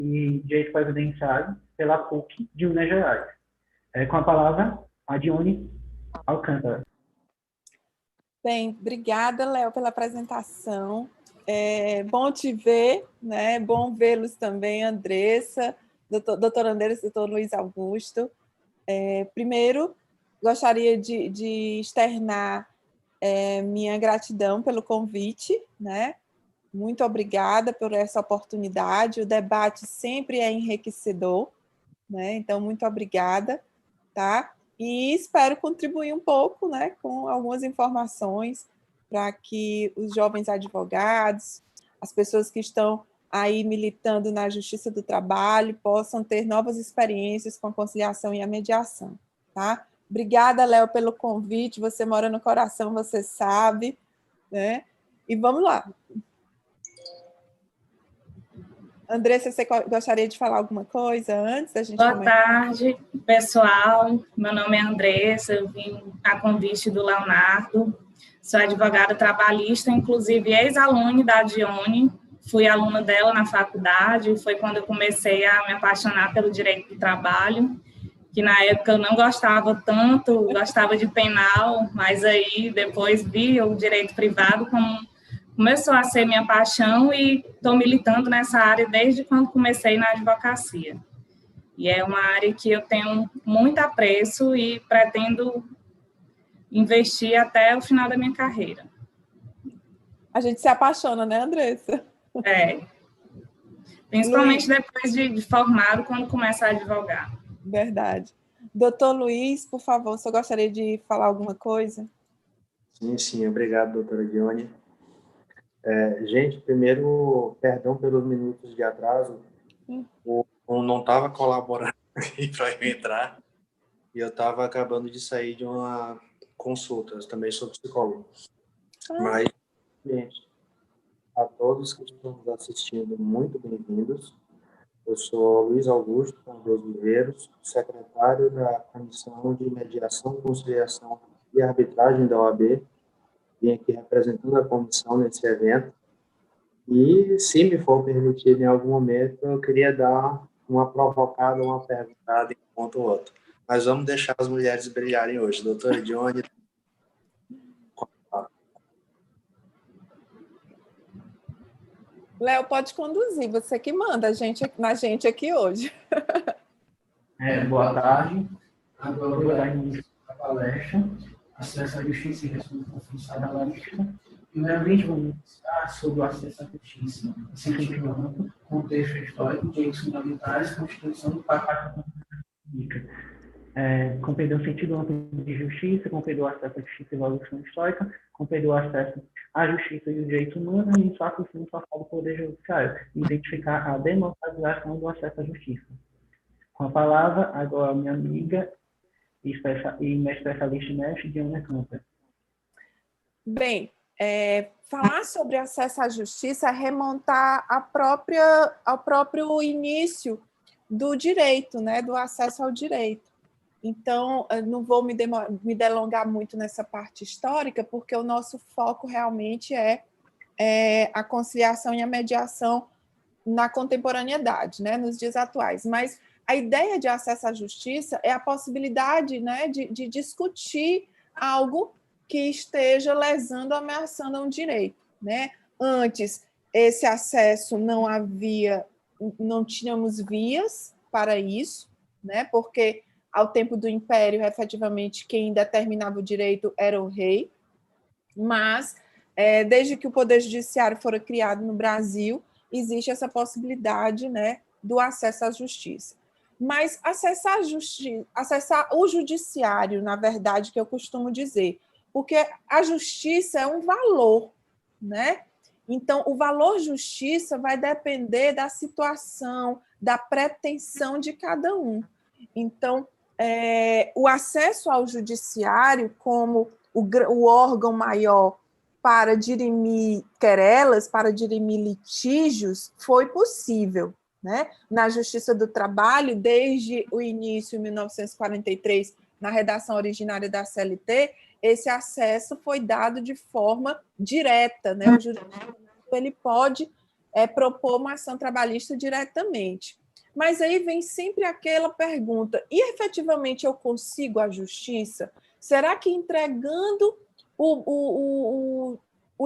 e Direito Previdenciário pela PUC de Minas Gerais. Com a palavra, a Dione Alcântara. Bem, obrigada, Léo, pela apresentação. Bom te ver, né? Bom vê-los também, Andressa, doutor Andressa, doutor Luiz Augusto. Primeiro, gostaria de externar minha gratidão pelo convite, né? Muito obrigada por essa oportunidade. O debate sempre é enriquecedor, né? Então, muito obrigada, tá? E espero contribuir um pouco, né, com algumas informações para que os jovens advogados, as pessoas que estão aí militando na Justiça do Trabalho, possam ter novas experiências com a conciliação e a mediação, tá? Obrigada, Léo, pelo convite. Você mora no coração, você sabe, né? E vamos lá. Andressa, você gostaria de falar alguma coisa antes da gente começar? Boa tarde, pessoal. Meu nome é Andressa, eu vim a convite do Leonardo. Sou advogada trabalhista, inclusive ex-aluna da Dione. Fui aluna dela na faculdade, foi quando eu comecei a me apaixonar pelo direito do trabalho, que na época eu não gostava tanto, gostava de penal, mas aí depois vi o direito privado como começou a ser minha paixão e estou militando nessa área desde quando comecei na advocacia. E é uma área que eu tenho muito apreço e pretendo investir até o final da minha carreira. A gente se apaixona, né, Andressa? Principalmente depois de formado, quando começa a advogar. Verdade. Doutor Luiz, por favor, você gostaria de falar alguma coisa? Sim, obrigado, doutora Dione. Gente, primeiro, perdão pelos minutos de atraso, eu não estava colaborando para eu entrar, e eu estava acabando de sair de uma consulta, eu também sou psicólogo. Mas, gente, a todos que estão nos assistindo, muito bem-vindos. Eu sou Luiz Augusto Cardoso Viveiros, secretário da Comissão de Mediação, Conciliação e Arbitragem da OAB. Vim aqui representando a comissão nesse evento. E, se me for permitido em algum momento, eu queria dar uma provocada, uma perguntada enquanto o outro. Mas vamos deixar as mulheres brilharem hoje. Doutora Dione. Léo, pode conduzir, você que manda na gente aqui hoje. Boa tarde. Agora eu vou dar início à palestra, Acesso à Justiça e Responsabilidade Trabalhista. Primeiramente, vamos falar sobre o acesso à justiça, se continuando contexto histórico, direitos fundamentais, Constituição do Pacto Pública. Compreendeu o sentido amplo de justiça, compreendeu o acesso à justiça e evolução histórica, compreendeu o acesso à justiça e os direitos humanos e, em fato, sim, papel do Poder Judiciário, identificar a democratização do acesso à justiça. Com a palavra, agora, minha amiga e minha especialista em mestre, Dione Alcântara. Bem, falar sobre acesso à justiça é remontar ao próprio início do direito, né, do acesso ao direito. Então, não vou me delongar muito nessa parte histórica, porque o nosso foco realmente é a conciliação e a mediação na contemporaneidade, né, nos dias atuais. Mas a ideia de acesso à justiça é a possibilidade, né, de discutir algo que esteja lesando, ameaçando um direito, né? Antes, esse acesso não tínhamos vias para isso, né? Porque ao tempo do Império, efetivamente, quem determinava o direito era o rei, mas desde que o Poder Judiciário fora criado no Brasil, existe essa possibilidade, né, do acesso à justiça. Mas acessar o judiciário, na verdade, que eu costumo dizer, porque a justiça é um valor, né? Então, o valor justiça vai depender da situação, da pretensão de cada um. Então, o acesso ao judiciário como o órgão maior para dirimir querelas, para dirimir litígios, foi possível, né? Na Justiça do Trabalho, desde o início, em 1943, na redação originária da CLT, esse acesso foi dado de forma direta, né? O jurídico ele pode propor uma ação trabalhista diretamente. Mas aí vem sempre aquela pergunta, e efetivamente eu consigo a justiça? Será que entregando o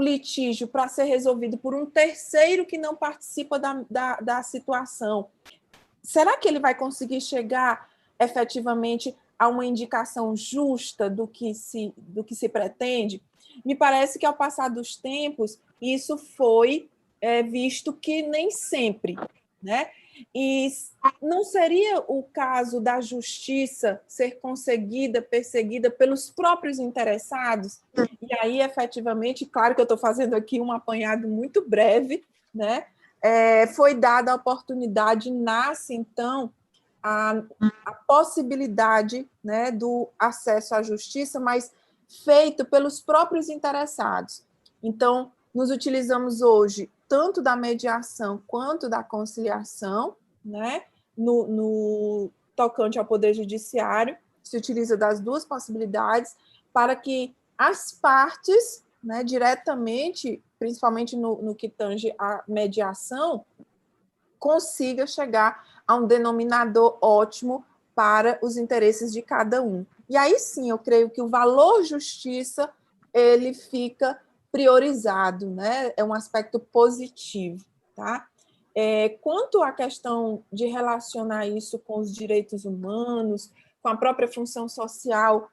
litígio para ser resolvido por um terceiro que não participa da situação, será que ele vai conseguir chegar efetivamente a uma indicação justa do que se pretende? Me parece que, ao passar dos tempos, isso foi visto que nem sempre, né? E não seria o caso da justiça ser conseguida, perseguida pelos próprios interessados? E aí, efetivamente, claro que eu estou fazendo aqui um apanhado muito breve, né? Foi dada a oportunidade, nasce, então, a possibilidade, né, do acesso à justiça, mas feito pelos próprios interessados. Então, nos utilizamos hoje tanto da mediação quanto da conciliação, né, no tocante ao Poder Judiciário, se utiliza das duas possibilidades para que as partes, né, diretamente, principalmente no que tange a mediação, consiga chegar a um denominador ótimo para os interesses de cada um. E aí sim, eu creio que o valor justiça, ele fica priorizado, né? É um aspecto positivo, tá? Quanto à questão de relacionar isso com os direitos humanos, com a própria função social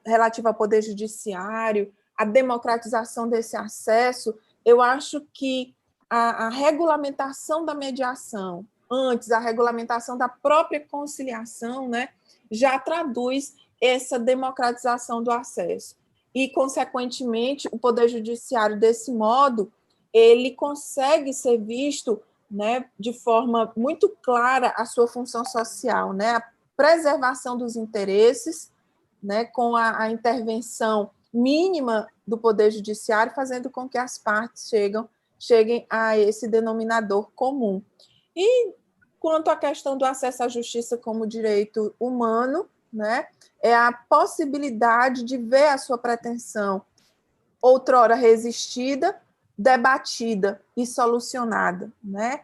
relativa ao Poder Judiciário, a democratização desse acesso, eu acho que a regulamentação da mediação, antes a regulamentação da própria conciliação, né, já traduz essa democratização do acesso. E, consequentemente, o Poder Judiciário, desse modo, ele consegue ser visto, né, de forma muito clara a sua função social, né, a preservação dos interesses, né, com a intervenção mínima do Poder Judiciário, fazendo com que as partes cheguem a esse denominador comum. E, quanto à questão do acesso à justiça como direito humano, né, é a possibilidade de ver a sua pretensão, outrora resistida, debatida e solucionada, né?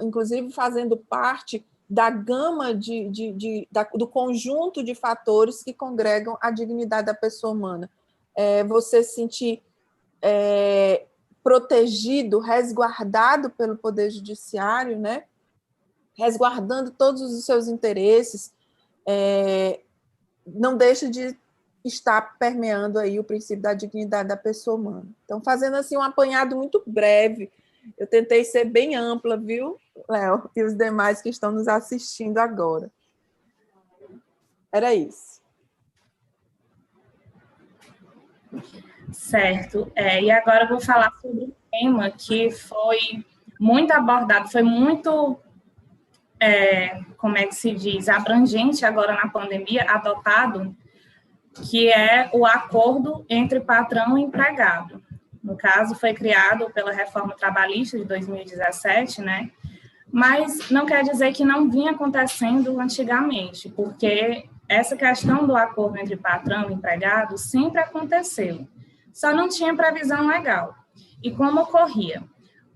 Inclusive fazendo parte da gama do conjunto de fatores que congregam a dignidade da pessoa humana. Você se sentir protegido, resguardado pelo Poder Judiciário, né? Resguardando todos os seus interesses, não deixa de estar permeando aí o princípio da dignidade da pessoa humana. Então, fazendo assim um apanhado muito breve, eu tentei ser bem ampla, viu, Léo, e os demais que estão nos assistindo agora. Era isso. Certo. E agora eu vou falar sobre um tema que foi muito abordado, foi muito, como é que se diz, abrangente agora na pandemia, adotado, que é o acordo entre patrão e empregado. No caso, foi criado pela Reforma Trabalhista de 2017, né? Mas não quer dizer que não vinha acontecendo antigamente, porque essa questão do acordo entre patrão e empregado sempre aconteceu, só não tinha previsão legal. E como ocorria?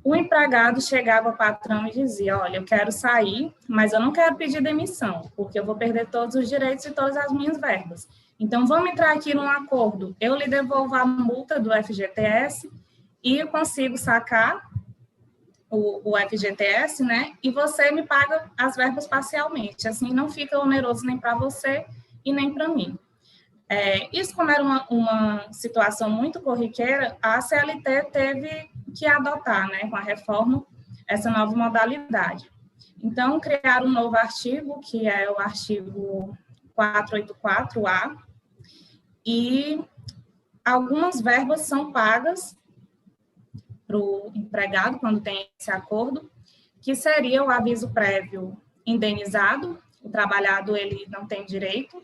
O empregado chegava ao patrão e dizia, olha, eu quero sair, mas eu não quero pedir demissão, porque eu vou perder todos os direitos e todas as minhas verbas. Então, vamos entrar aqui num acordo. Eu lhe devolvo a multa do FGTS e eu consigo sacar o FGTS, né? E você me paga as verbas parcialmente. Assim, não fica oneroso nem para você e nem para mim. Isso, como era uma situação muito corriqueira, a CLT teve que adotar, né, com a reforma, essa nova modalidade. Então, criaram um novo artigo, que é o artigo 484A, e algumas verbas são pagas para o empregado, quando tem esse acordo, que seria o aviso prévio indenizado, o trabalhado ele não tem direito,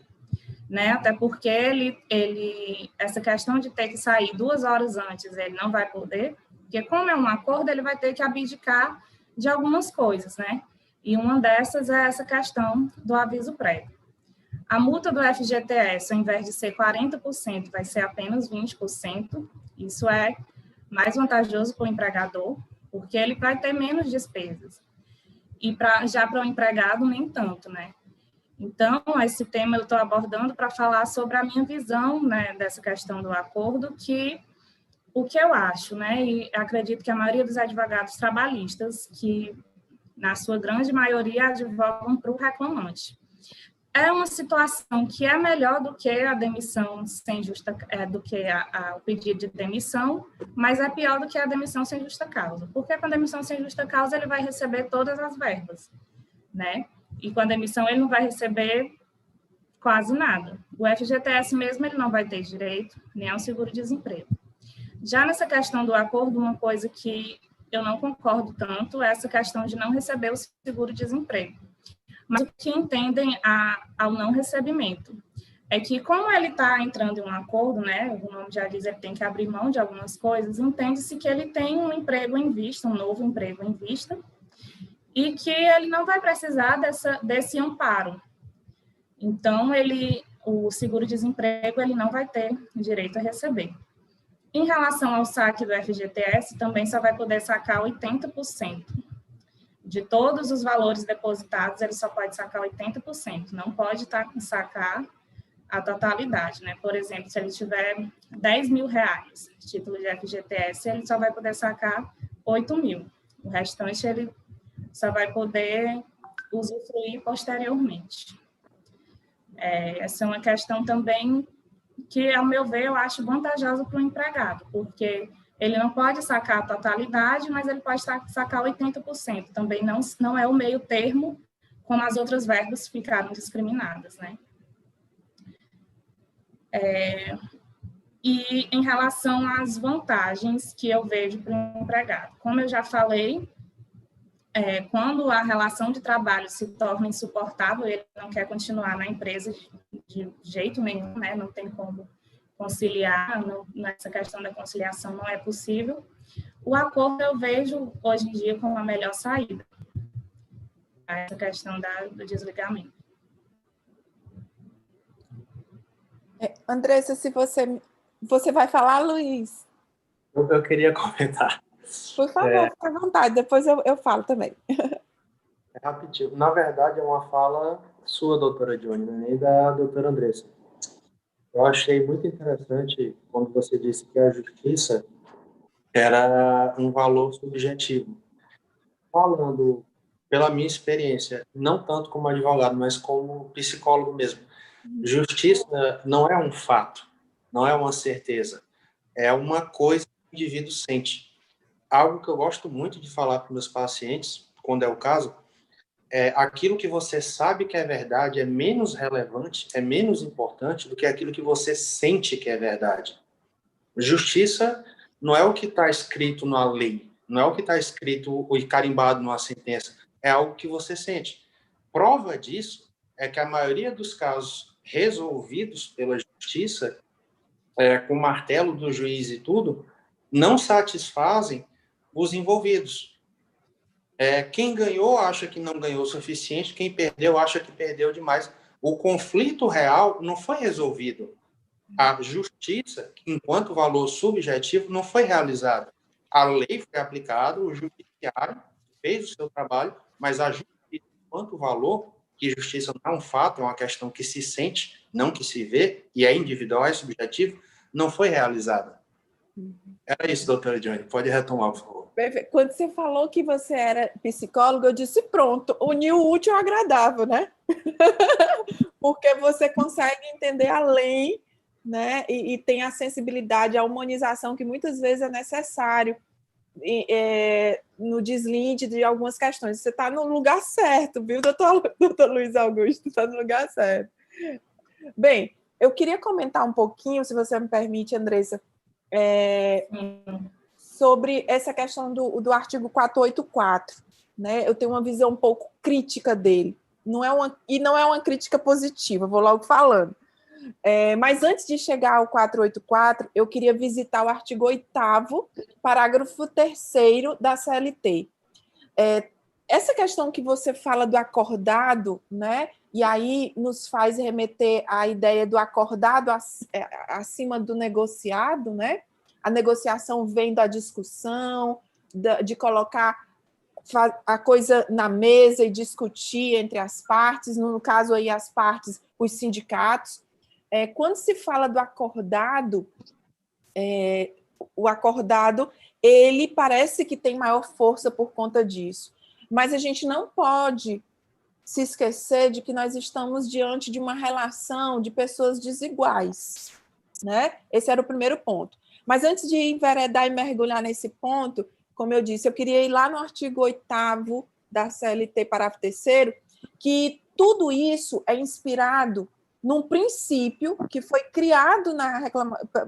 né? Até porque essa questão de ter que sair 2 horas antes, ele não vai poder, porque como é um acordo, ele vai ter que abdicar de algumas coisas, né? E uma dessas é essa questão do aviso prévio. A multa do FGTS, ao invés de ser 40%, vai ser apenas 20%. Isso é mais vantajoso para o empregador, porque ele vai ter menos despesas. E já para o empregado, nem tanto, né? Então, esse tema eu estou abordando para falar sobre a minha visão, né, dessa questão do acordo, o que eu acho, né, e acredito que a maioria dos advogados trabalhistas, que na sua grande maioria advogam para o reclamante. É uma situação que é melhor do que a demissão sem justa, do que o pedido de demissão, mas é pior do que a demissão sem justa causa. Porque com a demissão sem justa causa ele vai receber todas as verbas, né? E com a demissão ele não vai receber quase nada. O FGTS mesmo ele não vai ter direito, nem ao seguro-desemprego. Já nessa questão do acordo, uma coisa que eu não concordo tanto é essa questão de não receber o seguro-desemprego. Mas o que entendem ao não recebimento é que, como ele está entrando em um acordo, né, o nome já diz, ele tem que abrir mão de algumas coisas, entende-se que ele tem um emprego em vista, um novo emprego em vista, e que ele não vai precisar desse amparo. Então, o seguro-desemprego ele não vai ter direito a receber. Em relação ao saque do FGTS, também só vai poder sacar 80%. De todos os valores depositados, ele só pode sacar 80%, não pode sacar a totalidade, né? Por exemplo, se ele tiver 10 mil reais, título de FGTS, ele só vai poder sacar 8 mil. O restante, ele só vai poder usufruir posteriormente. Essa é uma questão também que, ao meu ver, eu acho vantajosa para o empregado, porque ele não pode sacar a totalidade, mas ele pode sacar 80%. Também não é o meio termo, como as outras verbas ficaram discriminadas, né? E em relação às vantagens que eu vejo para o empregado, como eu já falei, quando a relação de trabalho se torna insuportável, ele não quer continuar na empresa de jeito nenhum, né? Não tem como conciliar, nessa questão da conciliação não é possível. O acordo eu vejo hoje em dia como a melhor saída, essa questão do desligamento. Andressa, se você vai falar, Luiz? Eu queria comentar. Por favor, fique à vontade, depois eu falo também. Rapidinho. Na verdade, é uma fala sua, doutora Johnny, nem da doutora Andressa. Eu achei muito interessante quando você disse que a justiça era um valor subjetivo. Falando pela minha experiência, não tanto como advogado, mas como psicólogo mesmo. Justiça não é um fato, não é uma certeza, é uma coisa que o indivíduo sente. Algo que eu gosto muito de falar para meus pacientes, quando é o caso, aquilo que você sabe que é verdade é menos relevante, é menos importante do que aquilo que você sente que é verdade. Justiça não é o que está escrito na lei, não é o que está escrito e carimbado numa sentença, é algo que você sente. Prova disso é que a maioria dos casos resolvidos pela justiça, com o martelo do juiz e tudo, não satisfazem os envolvidos. Quem ganhou acha que não ganhou o suficiente, quem perdeu acha que perdeu demais. O conflito real não foi resolvido. A justiça, enquanto valor subjetivo, não foi realizada. A lei foi aplicada, o judiciário fez o seu trabalho, mas a justiça, enquanto valor, que justiça não é um fato, é uma questão que se sente, não que se vê, e é individual, é subjetivo, não foi realizada. Era isso, doutora Johnny. Pode retomar, por favor. Quando você falou que você era psicólogo, eu disse, pronto, uniu o útil ao agradável, né? Porque você consegue entender além, né? E tem a sensibilidade, a humanização que muitas vezes é necessário no deslinde de algumas questões. Você está no lugar certo, viu, doutor Luiz Augusto? Está no lugar certo. Bem, eu queria comentar um pouquinho, se você me permite, Andressa, sobre essa questão do artigo 484, né? Eu tenho uma visão um pouco crítica dele, não é uma crítica positiva, vou logo falando. Mas antes de chegar ao 484, eu queria visitar o artigo 8º, parágrafo 3º da CLT. Essa questão que você fala do acordado, né? E aí nos faz remeter à ideia do acordado acima do negociado, né? A negociação vem da discussão, de colocar a coisa na mesa e discutir entre as partes, no caso aí as partes, os sindicatos. Quando se fala do acordado, o acordado, ele parece que tem maior força por conta disso, mas a gente não pode se esquecer de que nós estamos diante de uma relação de pessoas desiguais, né? Esse era o primeiro ponto. Mas antes de enveredar e mergulhar nesse ponto, como eu disse, eu queria ir lá no artigo 8º da CLT, parágrafo 3º, que tudo isso é inspirado num princípio que foi criado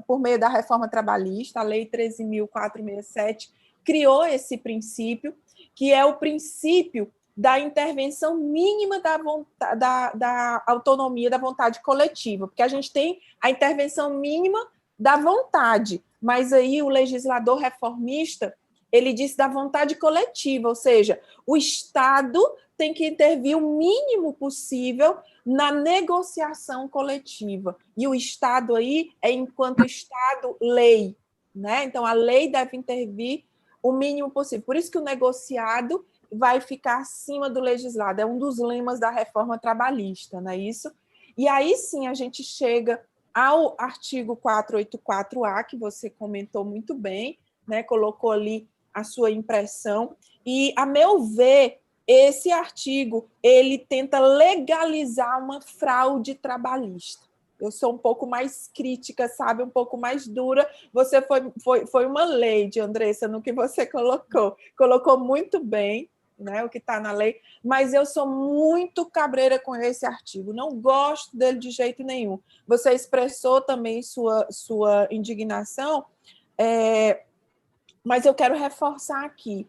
por meio da reforma trabalhista, a Lei 13.467 criou esse princípio, que é o princípio da intervenção mínima da autonomia, da vontade coletiva, porque a gente tem a intervenção mínima da vontade, mas aí o legislador reformista, ele disse da vontade coletiva, ou seja, o Estado tem que intervir o mínimo possível na negociação coletiva, e o Estado aí é enquanto Estado lei, né? Então a lei deve intervir o mínimo possível, por isso que o negociado vai ficar acima do legislado. É um dos lemas da reforma trabalhista, não é isso? E aí sim a gente chega ao artigo 484A, que você comentou muito bem, né? Colocou ali a sua impressão. E, a meu ver, esse artigo ele tenta legalizar uma fraude trabalhista. Eu sou um pouco mais crítica, sabe? Um pouco mais dura. Você foi uma lady, Andressa, no que você colocou. Colocou muito bem, né, o que está na lei, mas eu sou muito cabreira com esse artigo, não gosto dele de jeito nenhum. Você expressou também sua indignação, mas eu quero reforçar aqui.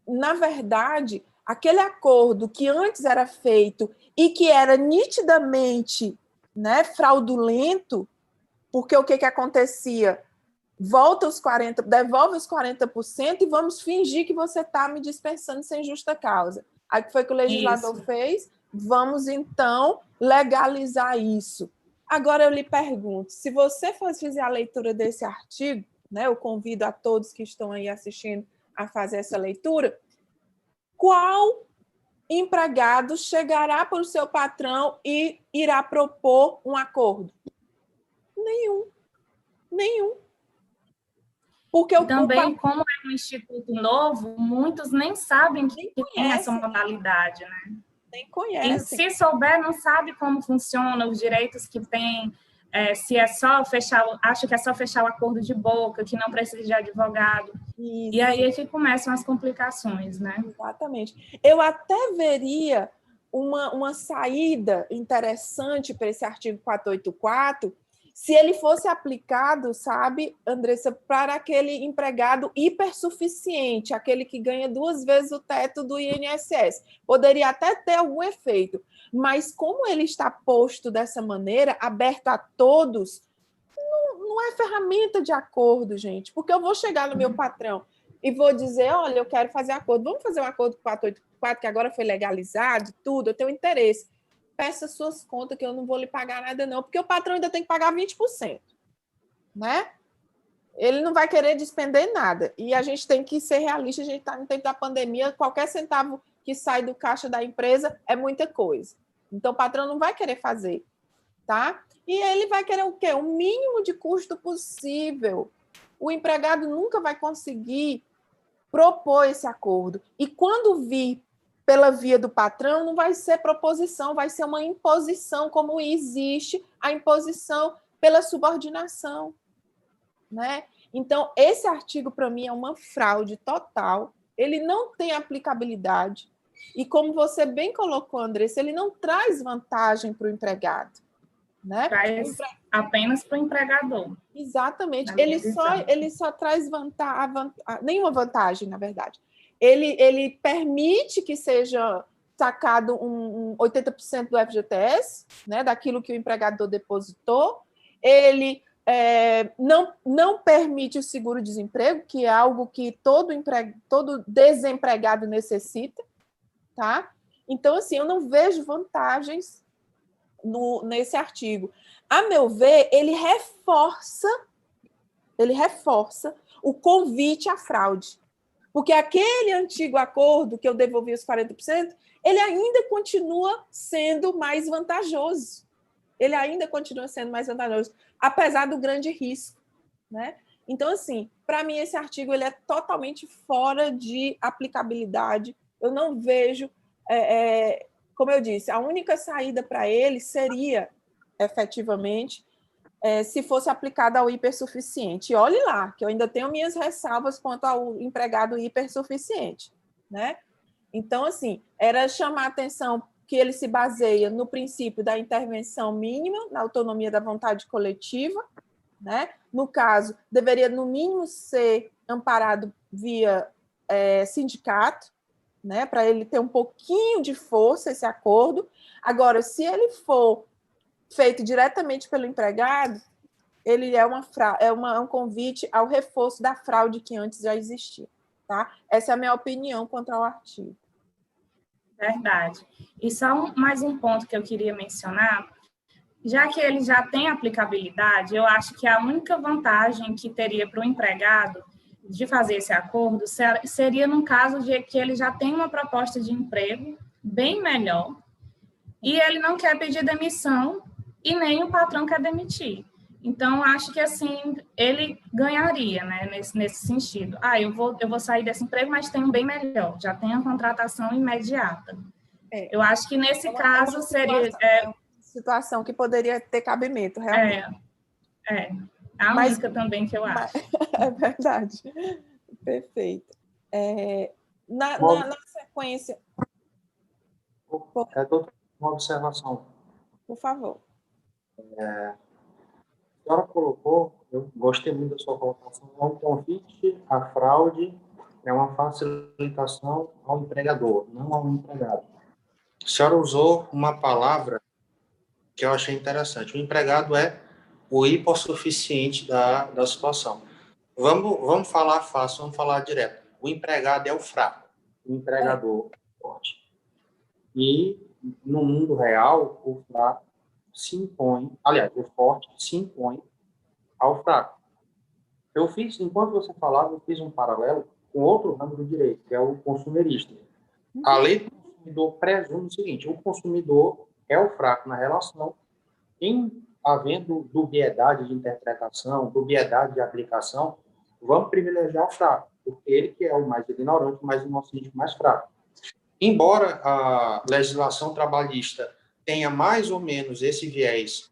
Na verdade, aquele acordo que antes era feito e que era nitidamente, né, fraudulento, porque o que acontecia? Devolve os 40% e vamos fingir que você está me dispensando sem justa causa. Aí que foi que o legislador fez? Vamos, então, legalizar isso. Agora eu lhe pergunto, se você fizer a leitura desse artigo, né, eu convido a todos que estão aí assistindo a fazer essa leitura, qual empregado chegará para o seu patrão e irá propor um acordo? Nenhum. Porque também, como é um instituto novo, muitos nem sabem que tem essa modalidade, né? Nem conhecem. E se souber, não sabe como funciona, os direitos que tem, se é só fechar, acha que é só fechar o acordo de boca, que não precisa de advogado. Isso. E aí é que começam as complicações, né? Exatamente. Eu até veria uma saída interessante para esse artigo 484, se ele fosse aplicado, sabe, Andressa, para aquele empregado hipersuficiente, aquele que ganha 2 vezes o teto do INSS. Poderia até ter algum efeito, mas como ele está posto dessa maneira, aberto a todos, não é ferramenta de acordo, gente, porque eu vou chegar no meu patrão e vou dizer, olha, eu quero fazer acordo, vamos fazer um acordo com o 484, que agora foi legalizado, tudo, eu tenho interesse. Peça suas contas que eu não vou lhe pagar nada, não, porque o patrão ainda tem que pagar 20%, né? Ele não vai querer despender nada. E a gente tem que ser realista, a gente está no tempo da pandemia, qualquer centavo que sai do caixa da empresa é muita coisa. Então, o patrão não vai querer fazer, tá? E ele vai querer o quê? O mínimo de custo possível. O empregado nunca vai conseguir propor esse acordo. E quando vir pela via do patrão, não vai ser proposição, vai ser uma imposição, como existe a imposição pela subordinação, né? Então, esse artigo, para mim, é uma fraude total, ele não tem aplicabilidade, e como você bem colocou, Andressa, ele não traz vantagem para o empregado, né? Traz apenas para o empregador. Exatamente, ele só traz nenhuma vantagem, na verdade. Ele permite que seja sacado 80% do FGTS, né, daquilo que o empregador depositou. Ele não permite o seguro-desemprego, que é algo que todo desempregado necessita. Tá? Então, assim, eu não vejo vantagens nesse artigo. A meu ver, ele reforça o convite à fraude. Porque aquele antigo acordo que eu devolvi os 40%, ele ainda continua sendo mais vantajoso. Ele ainda continua sendo mais vantajoso, apesar do grande risco, né? Então, assim, para mim, esse artigo ele é totalmente fora de aplicabilidade. Eu não vejo, como eu disse, a única saída para ele seria, efetivamente, se fosse aplicada ao hipersuficiente. E olhe lá, que eu ainda tenho minhas ressalvas quanto ao empregado hipersuficiente, né? Então, assim, era chamar a atenção que ele se baseia no princípio da intervenção mínima, na autonomia da vontade coletiva, né? No caso, deveria, no mínimo, ser amparado via sindicato, né? Para ele ter um pouquinho de força, esse acordo. Agora, se ele for feito diretamente pelo empregado, ele é um convite ao reforço da fraude que antes já existia. Tá? Essa é a minha opinião quanto ao artigo. Verdade. E só mais um ponto que eu queria mencionar, já que ele já tem aplicabilidade, eu acho que a única vantagem que teria para o empregado de fazer esse acordo seria no caso de que ele já tem uma proposta de emprego bem melhor e ele não quer pedir demissão e nem o patrão quer demitir. Então, acho que, assim, ele ganharia, né, nesse sentido. Eu vou sair desse emprego, mas tem um bem melhor, já tem a contratação imediata. Eu acho que, nesse caso, seria... situação que poderia ter cabimento, realmente. A única também que eu acho. É verdade. Perfeito. Na sequência... Uma observação. Por favor. A senhora colocou, eu gostei muito da sua colocação, é um convite à fraude, é uma facilitação ao empregador, não ao empregado. A senhora usou uma palavra que eu achei interessante. O empregado é o hipossuficiente da situação. Vamos falar fácil, vamos falar direto. O empregado é o fraco, o empregador é o forte. E, no mundo real, o fraco se impõe, aliás, o forte se impõe ao fraco. Enquanto você falava, eu fiz um paralelo com outro ramo do direito, que é o consumerista. A lei do consumidor presume o seguinte: o consumidor é o fraco na relação, havendo dubiedade de interpretação, dubiedade de aplicação, vamos privilegiar o fraco, porque ele que é o mais ignorante, o mais inocente, o mais fraco. Embora a legislação trabalhista tenha mais ou menos esse viés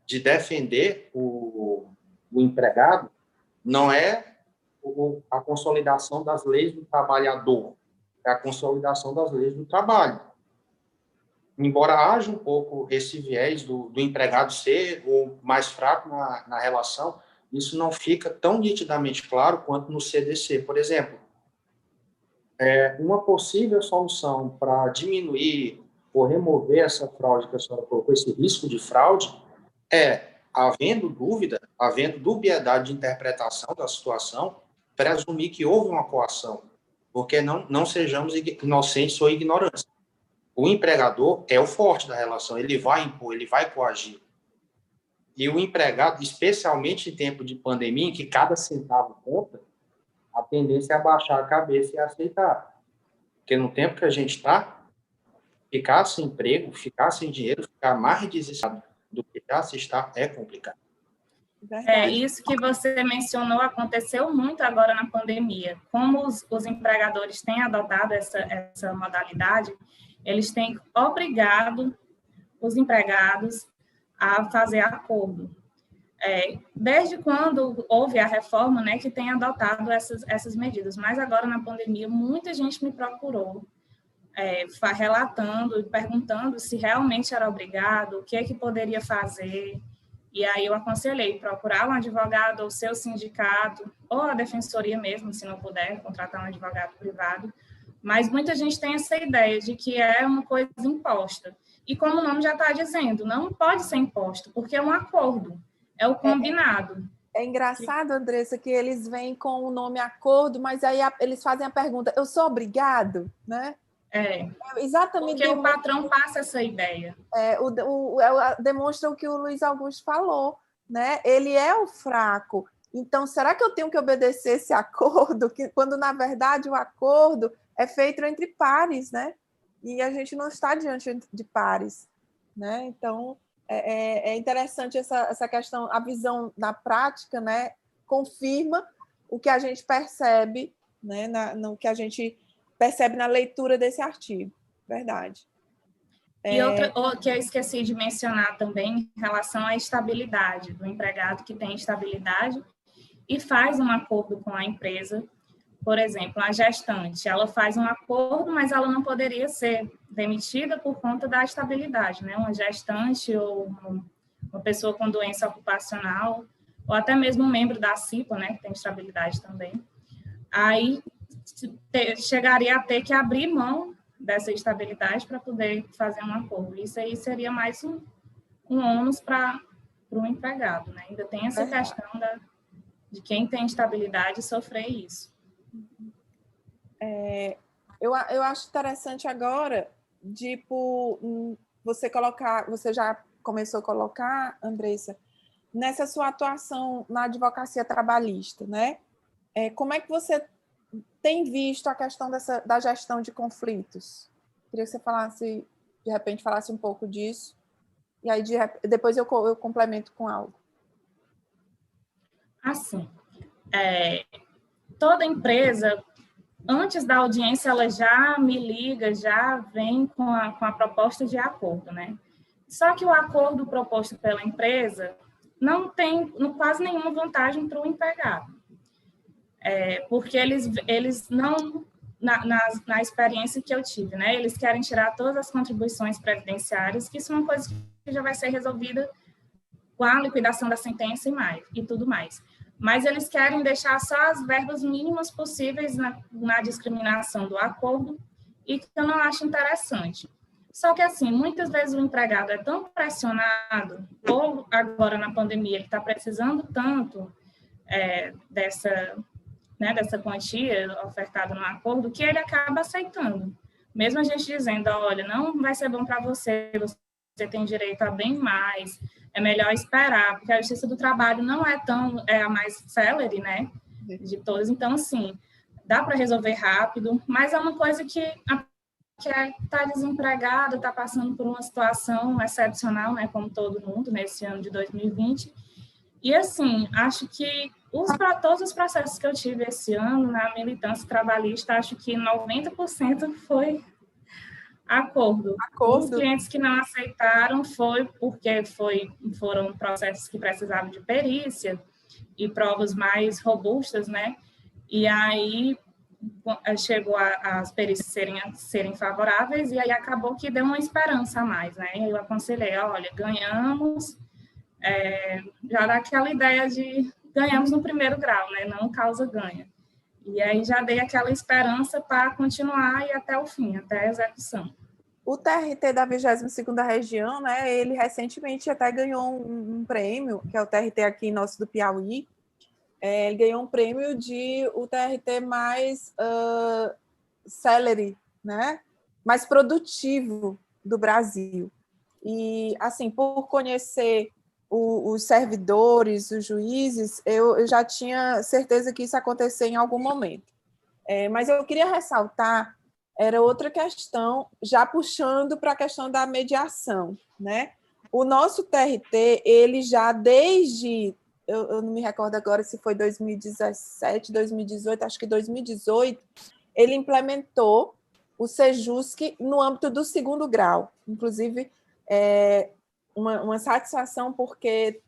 de defender o empregado, não é a consolidação das leis do trabalhador, é a consolidação das leis do trabalho. Embora haja um pouco esse viés do empregado ser o mais fraco na relação, isso não fica tão nitidamente claro quanto no CDC. Por exemplo, uma possível solução para diminuir ou remover essa fraude que a senhora colocou, esse risco de fraude, havendo dúvida, havendo dubiedade de interpretação da situação, presumir que houve uma coação, porque não sejamos inocentes ou ignorantes. O empregador é o forte da relação, ele vai impor, ele vai coagir. E o empregado, especialmente em tempo de pandemia, em que cada centavo conta, a tendência é abaixar a cabeça e aceitar. Porque no tempo que a gente está, ficar sem emprego, ficar sem dinheiro, ficar mais desesperado do que já se está, é complicado. Isso que você mencionou aconteceu muito agora na pandemia. Como os empregadores têm adotado essa modalidade, eles têm obrigado os empregados a fazer acordo. Desde quando houve a reforma, né, que tem adotado essas medidas, mas agora na pandemia muita gente me procurou, relatando e perguntando se realmente era obrigado, o que é que poderia fazer, e aí eu aconselhei procurar um advogado ou seu sindicato, ou a defensoria mesmo, se não puder, contratar um advogado privado, mas muita gente tem essa ideia de que é uma coisa imposta, e como o nome já está dizendo, não pode ser imposto, porque é um acordo, é o combinado. É engraçado, Andressa, que eles vêm com o nome acordo, mas aí eles fazem a pergunta, eu sou obrigado, né? Exatamente. Porque o patrão passa essa ideia. Demonstra o que o Luiz Augusto falou, né? Ele é o fraco. Então, será que eu tenho que obedecer esse acordo, quando, na verdade, o acordo é feito entre pares, né? E a gente não está diante de pares, né? Então, é interessante essa questão, a visão na prática, né? Confirma o que a gente percebe, né? No que a gente percebe na leitura desse artigo. Verdade. E outra que eu esqueci de mencionar também, em relação à estabilidade, do empregado que tem estabilidade e faz um acordo com a empresa. Por exemplo, a gestante, ela faz um acordo, mas ela não poderia ser demitida por conta da estabilidade, né? Uma gestante ou uma pessoa com doença ocupacional, ou até mesmo um membro da CIPA, né, que tem estabilidade também. Aí chegaria a ter que abrir mão dessa estabilidade para poder fazer um acordo. Isso aí seria mais um ônus para o empregado, né? Ainda tem essa questão de quem tem estabilidade sofrer isso. Eu acho interessante agora, tipo, você já começou a colocar, Andressa, nessa sua atuação na advocacia trabalhista, né? Como é que você tem visto a questão da gestão de conflitos? Queria que você falasse, de repente, falasse um pouco disso, e aí depois eu complemento com algo. Assim, toda empresa, antes da audiência, ela já me liga, já vem com a proposta de acordo, né? Só que o acordo proposto pela empresa não tem quase nenhuma vantagem para o empregado. Porque eles não, na experiência que eu tive, né? Eles querem tirar todas as contribuições previdenciárias, que isso é uma coisa que já vai ser resolvida com a liquidação da sentença e tudo mais. Mas eles querem deixar só as verbas mínimas possíveis na discriminação do acordo, e que eu não acho interessante. Só que, assim, muitas vezes o empregado é tão pressionado, ou agora na pandemia ele está precisando tanto dessa quantia ofertada no acordo, que ele acaba aceitando. Mesmo a gente dizendo, olha, não vai ser bom para você, você tem direito a bem mais, é melhor esperar, porque a Justiça do Trabalho não é a mais célere, né, de todas. Então, assim, dá para resolver rápido, mas é uma coisa que está desempregado, está passando por uma situação excepcional, né, como todo mundo, nesse ano de 2020. E, assim, acho que todos os processos que eu tive esse ano na militância trabalhista, acho que 90% foi acordo. Os clientes que não aceitaram foi porque foram processos que precisavam de perícia e provas mais robustas, né? E aí chegou as perícias serem favoráveis, e aí acabou que deu uma esperança a mais, né? Eu aconselhei, olha, ganhamos, já dá aquela ideia de ganhamos no primeiro grau, né? Não causa ganha. E aí já dei aquela esperança para continuar e até o fim, até a execução. O TRT da 22ª Região, né, ele recentemente até ganhou um prêmio, que é o TRT aqui nosso do Piauí. Ele ganhou um prêmio de o TRT mais celery, né, mais produtivo do Brasil. E, assim, por conhecer os servidores, os juízes, eu já tinha certeza que isso ia acontecer em algum momento. Mas eu queria ressaltar, era outra questão, já puxando para a questão da mediação, né? O nosso TRT, ele já desde, eu não me recordo agora se foi 2017, 2018, acho que 2018, ele implementou o SEJUSC no âmbito do 2º grau. Inclusive, uma satisfação, porque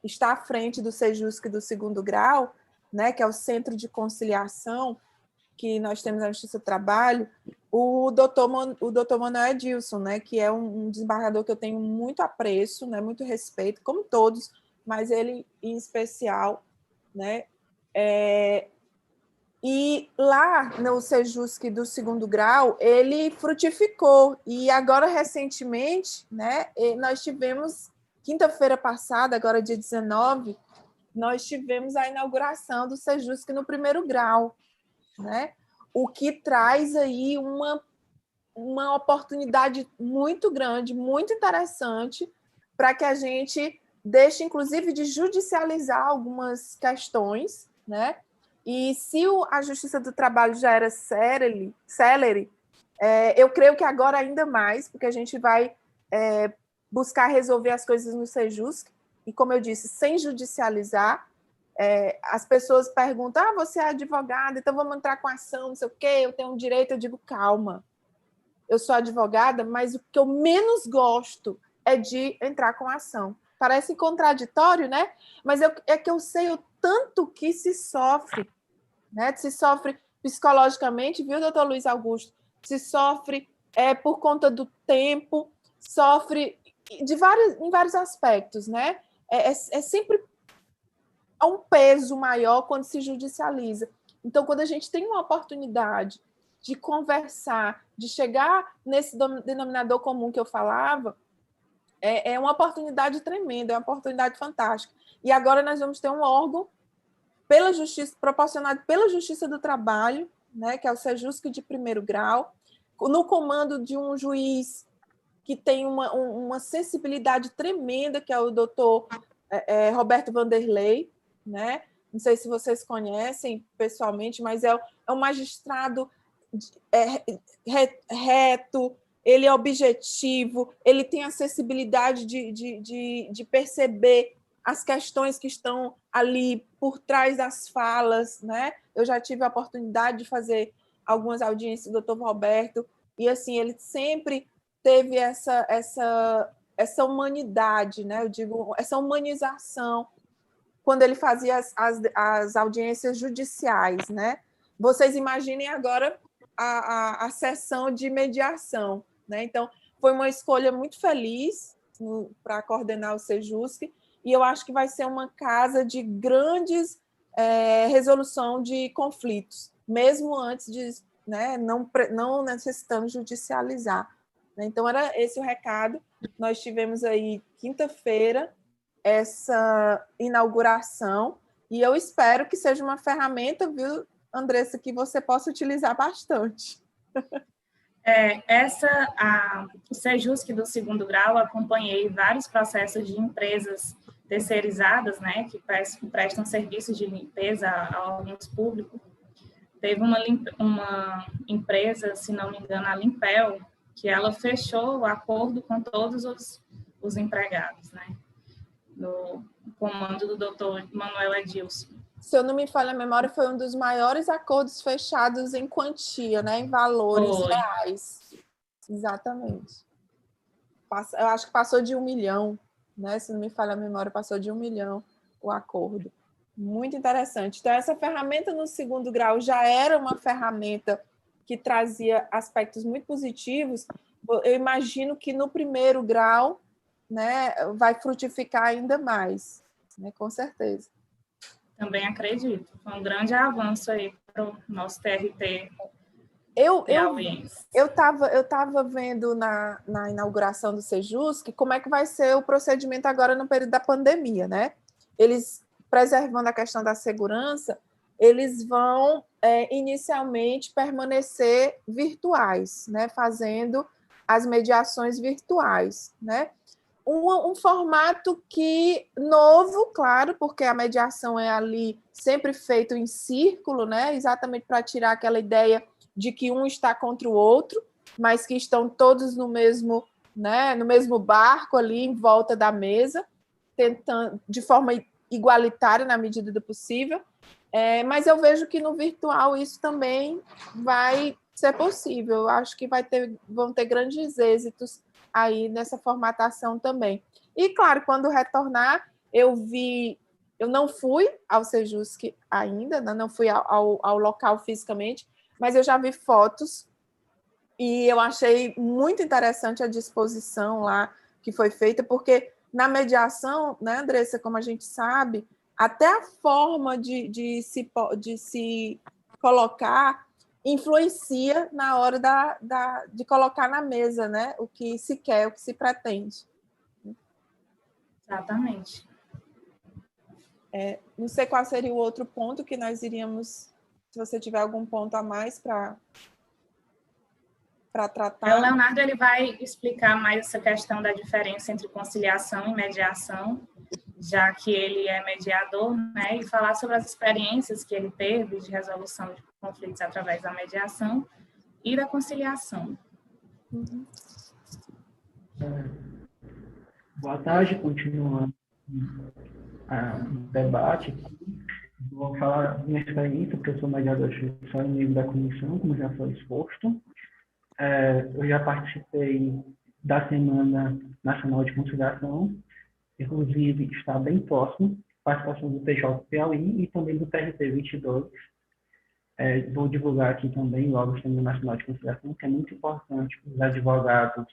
está à frente do SEJUSC do 2º grau, né, que é o Centro de Conciliação, que nós temos na Justiça do Trabalho, o doutor Manuel Edilson, né, que é um desembargador que eu tenho muito apreço, né, muito respeito, como todos, mas ele em especial, né, e lá no SEJUSC do 2º grau, ele frutificou, e agora, recentemente, né, nós tivemos, quinta-feira passada, agora dia 19, nós tivemos a inauguração do SEJUSC no 1º grau, né? O que traz aí uma oportunidade muito grande, muito interessante, para que a gente deixa, inclusive, de judicializar algumas questões, né? E se a Justiça do Trabalho já era célere, eu creio que agora ainda mais, porque a gente vai buscar resolver as coisas no Sejusc, e, como eu disse, sem judicializar. As pessoas perguntam, você é advogada, então vamos entrar com ação, não sei o quê, eu tenho um direito. Eu digo, calma, eu sou advogada, mas o que eu menos gosto é de entrar com ação. Parece contraditório, né? Mas é que eu sei o tanto que se sofre, né? Se sofre psicologicamente, viu, doutor Luiz Augusto? Se sofre por conta do tempo, sofre em vários aspectos, né? Sempre há um peso maior quando se judicializa. Então, quando a gente tem uma oportunidade de conversar, de chegar nesse denominador comum que eu falava, é uma oportunidade tremenda, é uma oportunidade fantástica. E agora nós vamos ter um órgão proporcionado pela Justiça do Trabalho, né, que é o Sejusc de primeiro grau, no comando de um juiz que tem uma sensibilidade tremenda, que é o doutor Roberto Vanderlei, né? Não sei se vocês conhecem pessoalmente, mas é um magistrado reto, ele é objetivo, ele tem a sensibilidade de perceber as questões que estão ali por trás das falas, né? Eu já tive a oportunidade de fazer algumas audiências do doutor Roberto, e assim, ele sempre teve essa humanidade, né? Eu digo, essa humanização, quando ele fazia as audiências judiciais, né? Vocês imaginem agora a sessão de mediação, né? Então, foi uma escolha muito feliz para coordenar o Sejusc, e eu acho que vai ser uma casa de grandes resolução de conflitos, mesmo antes de, né, não necessitando judicializar. Então, era esse o recado. Nós tivemos aí, quinta-feira, essa inauguração, e eu espero que seja uma ferramenta, viu, Andressa, que você possa utilizar bastante. O Sejusc do segundo grau, acompanhei vários processos de empresas terceirizadas, né, que prestam serviços de limpeza a órgãos públicos. Teve uma empresa, se não me engano, a Limpel, que ela fechou o acordo com todos os empregados, né, no comando do doutor Manuel Edilson. Se eu não me falho a memória, foi um dos maiores acordos fechados em quantia, né, em valores reais. Exatamente. Eu acho que passou de 1 milhão, né? Se não me falha a memória, passou de 1 milhão o acordo. Muito interessante. Então, essa ferramenta no segundo grau já era uma ferramenta que trazia aspectos muito positivos. Eu imagino que no primeiro grau, né, vai frutificar ainda mais, né? Com certeza. Também acredito. Foi um grande avanço aí para o nosso TRT. Eu estava vendo na inauguração do Sejusc como é que vai ser o procedimento agora no período da pandemia, né? Eles, preservando a questão da segurança, eles vão inicialmente permanecer virtuais, né? Fazendo as mediações virtuais, né? Um formato novo, claro, porque a mediação é ali sempre feito em círculo, né? Exatamente para tirar aquela ideia de que um está contra o outro, mas que estão todos no mesmo, né, no mesmo barco ali em volta da mesa, tentando de forma igualitária na medida do possível. Mas eu vejo que no virtual isso também vai ser possível. Eu acho que vão ter grandes êxitos aí nessa formatação também. E, claro, quando retornar, eu não fui ao Sejusc ainda, não fui ao local fisicamente, mas eu já vi fotos e eu achei muito interessante a disposição lá que foi feita, porque na mediação, né, Andressa, como a gente sabe, até a forma de se colocar influencia na hora de colocar na mesa, né, o que se quer, o que se pretende. Exatamente. Não sei qual seria o outro ponto que nós iríamos, se você tiver algum ponto a mais para tratar. O Leonardo ele vai explicar mais essa questão da diferença entre conciliação e mediação. já que ele é mediador, né, e falar sobre as experiências que ele teve de resolução de conflitos através da mediação e da conciliação. Boa tarde, continuando o debate. Vou falar da minha experiência, porque eu sou mediador judicial em nível da comissão, como já foi exposto. Eu já participei da Semana Nacional de Conciliação, inclusive está bem próximo, participação do TJ Piauí e também do TRT 22. Vou divulgar aqui também logo a Semana Nacional de Conciliação, que é muito importante os advogados,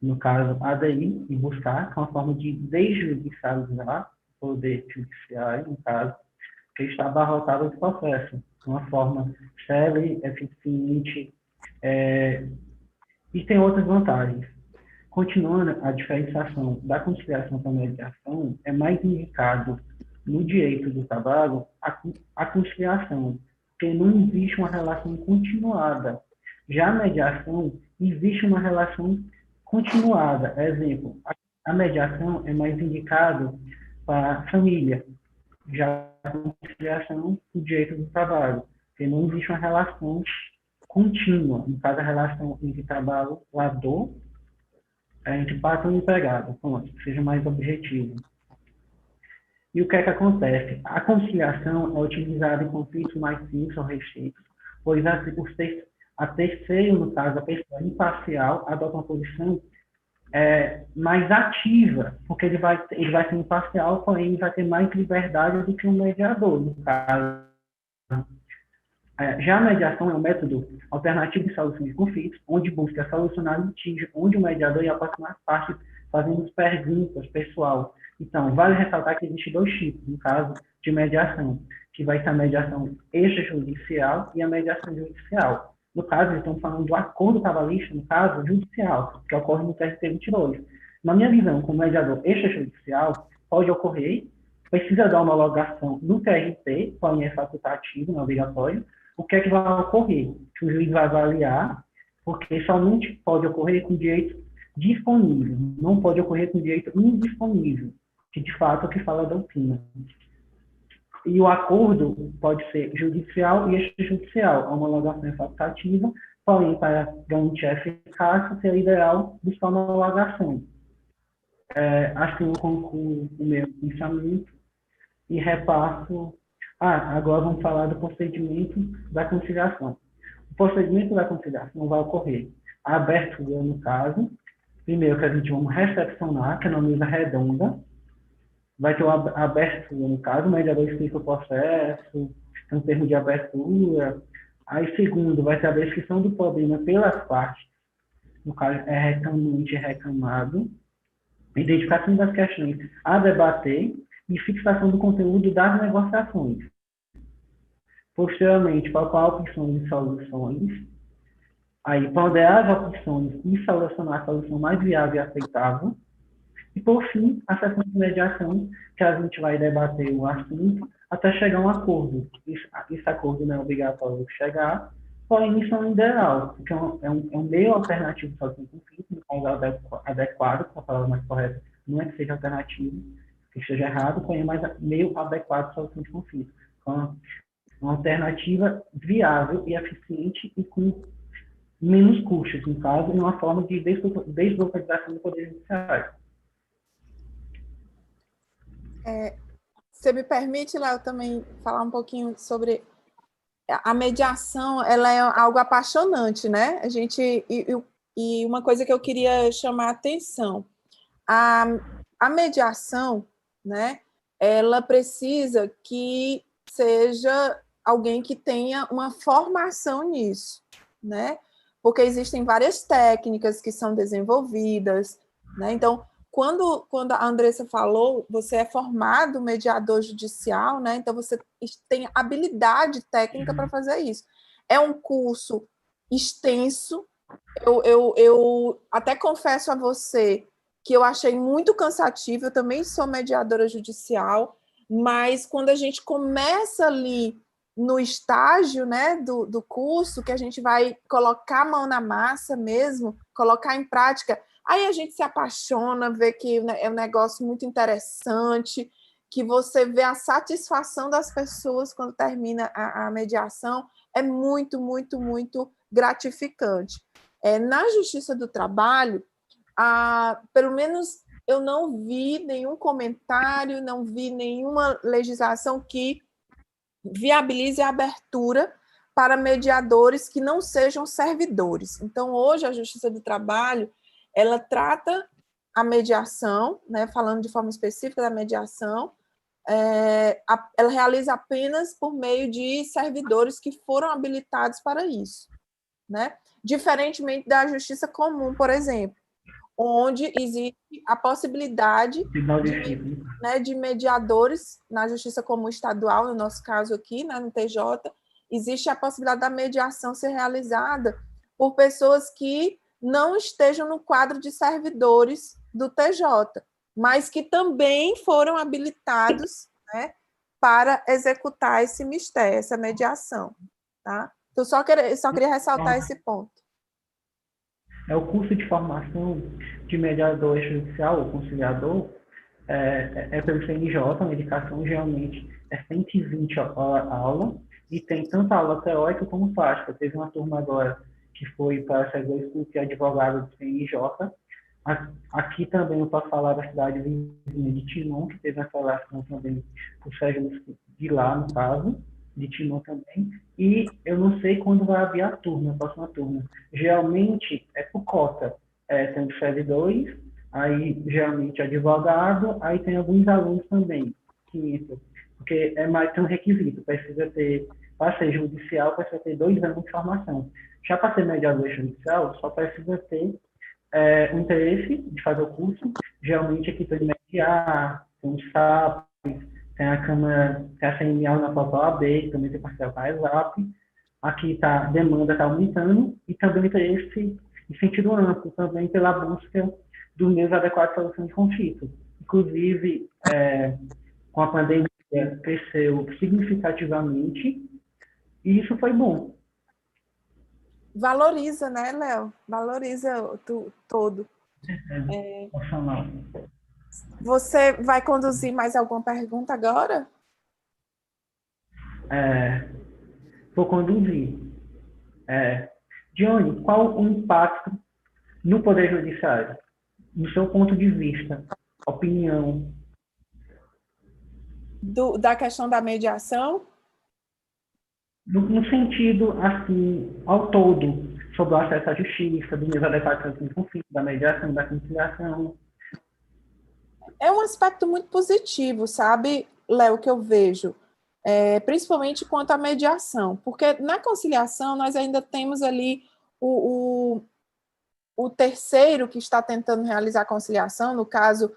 no caso, aderir e buscar, que é uma forma de desjudicializar o poder judiciário, no caso, que está abarrotado do processo, de uma forma célere, eficiente, e tem outras vantagens. Continuando, a diferenciação da conciliação para a mediação é mais indicado no direito do trabalho a conciliação, porque não existe uma relação continuada. Já a mediação, existe uma relação continuada. Exemplo, a mediação é mais indicado para a família, já a conciliação do direito do trabalho, porque não existe uma relação contínua, no caso a relação entre trabalhador, entre patrão e empregado, pronto, que seja mais objetivo. E o que é que acontece? A conciliação é utilizada em conflitos mais simples ou restritos, pois a terceiro, no caso, a pessoa imparcial, adota uma posição mais ativa, porque ele vai ser imparcial, porém vai ter mais liberdade do que um mediador, no caso. Já a mediação é um método alternativo de solução de conflitos, onde busca solucionar litígio, onde o mediador e a próxima parte fazendo perguntas, pessoal. Então, vale ressaltar que existem dois tipos, no caso de mediação, que vai ser a mediação extrajudicial e a mediação judicial. No caso, estamos falando do acordo trabalhista, no caso, judicial, que ocorre no TRT 22. Na minha visão, como mediador extrajudicial, pode ocorrer, precisa dar homologação no TRT, porém é facultativo, não é obrigatório. O que é que vai ocorrer? Que o juiz vai avaliar, porque somente pode ocorrer com direito disponível, não pode ocorrer com direito indisponível, que de fato é o que fala a doutrina. E o acordo pode ser judicial e extrajudicial. A homologação é facultativa, porém, para garantir a eficácia, seria ideal buscar uma homologação. Acho que eu concluo o meu pensamento e repasso. Agora vamos falar do procedimento da conciliação. O procedimento da conciliação vai ocorrer a abertura, no caso, primeiro que a gente vamos recepcionar, que é na mesa redonda, vai ter a abertura, no caso, o mediador explica o processo, tem um termo de abertura. Aí, segundo, vai ter a descrição do problema pelas partes, no caso, é reclamante e reclamado, identificação das questões a debater e fixação do conteúdo das negociações. Posteriormente, para opções e soluções, aí ponderar as opções e selecionar a solução mais viável e aceitável. E, por fim, a sessão de mediação, que a gente vai debater o assunto até chegar a um acordo. Esse acordo não é obrigatório chegar, porém, isso é um ideal, porque é um meio alternativo de solução de conflito, no caso adequado, para falar mais correto, não é que seja alternativo, que esteja errado, porém é mais meio adequado de solução de conflito. Então, uma alternativa viável e eficiente e com menos custos, no caso, e uma forma de deslocalização do poder judiciário. Você me permite, Léo, também falar um pouquinho sobre a mediação? Ela é algo apaixonante, né? E uma coisa que eu queria chamar a atenção, a mediação, né? Ela precisa que seja alguém que tenha uma formação nisso, né? Porque existem várias técnicas que são desenvolvidas, né? Então, quando a Andressa falou, você é formado mediador judicial, né? Então você tem habilidade técnica para fazer isso. É um curso extenso. Eu até confesso a você que eu achei muito cansativo. Eu também sou mediadora judicial, mas quando a gente começa ali no estágio, né, do curso, que a gente vai colocar a mão na massa mesmo, colocar em prática, aí a gente se apaixona, vê que é um negócio muito interessante, que você vê a satisfação das pessoas quando termina a mediação, é muito, muito, muito gratificante. Na Justiça do Trabalho, pelo menos eu não vi nenhum comentário, não vi nenhuma legislação que viabilize a abertura para mediadores que não sejam servidores. Então, hoje, a Justiça do Trabalho, ela trata a mediação, né, falando de forma específica da mediação, ela realiza apenas por meio de servidores que foram habilitados para isso, né? Diferentemente da Justiça Comum, por exemplo, onde existe a possibilidade de mediadores na Justiça Comum Estadual, no nosso caso aqui, né, no TJ, existe a possibilidade da mediação ser realizada por pessoas que não estejam no quadro de servidores do TJ, mas que também foram habilitados, né, para executar esse mistério, essa mediação. Tá? Então, só queria ressaltar esse ponto. O curso de formação de mediador judicial ou conciliador pelo CNJ, a medicação geralmente é 120 aulas, e tem tanto aula teórica como prática. Teve uma turma agora que foi para servidor público e advogado do CNJ. Aqui também eu posso falar da cidade vizinha de Tinon, que teve essa relação também com o Sérgio de lá, no caso, de Tinon também. E eu não sei quando vai abrir a próxima turma. Geralmente é por cota. Tem os servidores, aí geralmente advogado, aí tem alguns alunos também que entram. Porque tem um requisito, precisa ter, para ser judicial, precisa ter 2 anos de formação. Já para ser mediador judicial, só precisa ter o interesse de fazer o curso. Geralmente aqui tem mediar, tem o SAP, tem a Câmara, tem a CNA na própria OAB, também tem parcial para a ESAP. Aqui a demanda está aumentando, e também o interesse em sentido amplo, também pela busca dos meios adequados de solução de conflito. Inclusive, com a pandemia, cresceu significativamente, e isso foi bom. Valoriza, né, Léo? Valoriza todo. Você vai conduzir mais alguma pergunta agora? Vou conduzir. Dione, qual o impacto no Poder Judiciário, no seu ponto de vista, opinião? Da questão da mediação? No sentido, assim, ao todo, sobre o acesso à justiça, do meio adequado de conflito, da mediação, da conciliação. É um aspecto muito positivo, sabe, Léo, que eu vejo, principalmente quanto à mediação, porque na conciliação nós ainda temos ali o terceiro que está tentando realizar a conciliação, no caso,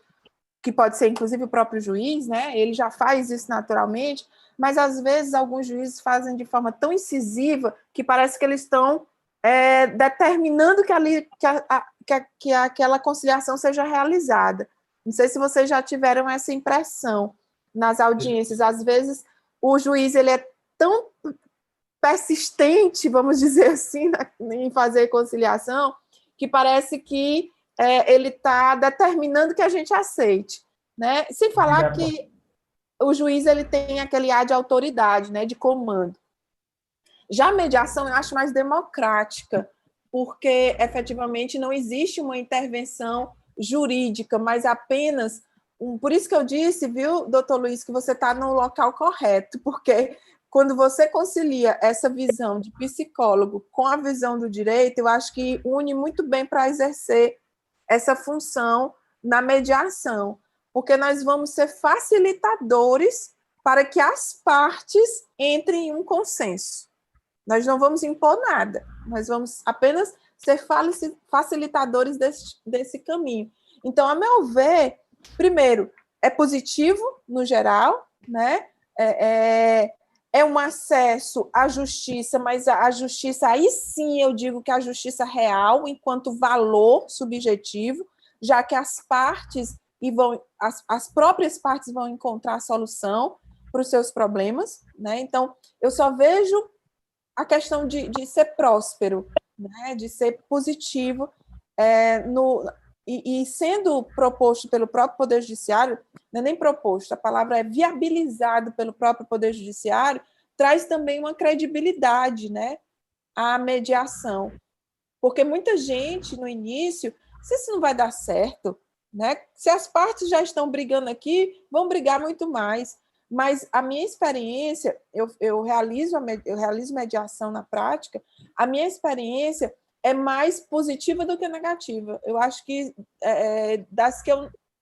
que pode ser inclusive o próprio juiz, né? Ele já faz isso naturalmente, mas às vezes alguns juízes fazem de forma tão incisiva que parece que eles estão determinando que aquela conciliação seja realizada. Não sei se vocês já tiveram essa impressão nas audiências. Às vezes o juiz ele é tão persistente, vamos dizer assim, em fazer conciliação, que parece que ele está determinando que a gente aceite, né? Sem falar que o juiz ele tem aquele ar de autoridade, né, de comando. Já a mediação eu acho mais democrática, porque efetivamente não existe uma intervenção jurídica, mas apenas por isso que eu disse, viu, doutor Luiz, que você está no local correto, porque quando você concilia essa visão de psicólogo com a visão do direito, eu acho que une muito bem para exercer essa função na mediação, porque nós vamos ser facilitadores para que as partes entrem em um consenso. Nós não vamos impor nada, nós vamos apenas ser facilitadores desse caminho. Então, a meu ver, primeiro, é positivo no geral, né? É um acesso à justiça, mas a justiça, aí sim eu digo que a justiça real, enquanto valor subjetivo, já que as partes as próprias partes vão encontrar a solução para os seus problemas, né? Então, eu só vejo a questão de ser próspero, né? De ser positivo, e sendo proposto pelo próprio Poder Judiciário, não é nem proposto, a palavra é viabilizado pelo próprio Poder Judiciário, traz também uma credibilidade, né, à mediação. Porque muita gente, no início, não sei se não vai dar certo, né? Se as partes já estão brigando aqui, vão brigar muito mais. Mas a minha experiência, eu realizo mediação na prática, a minha experiência é mais positiva do que negativa. Eu acho que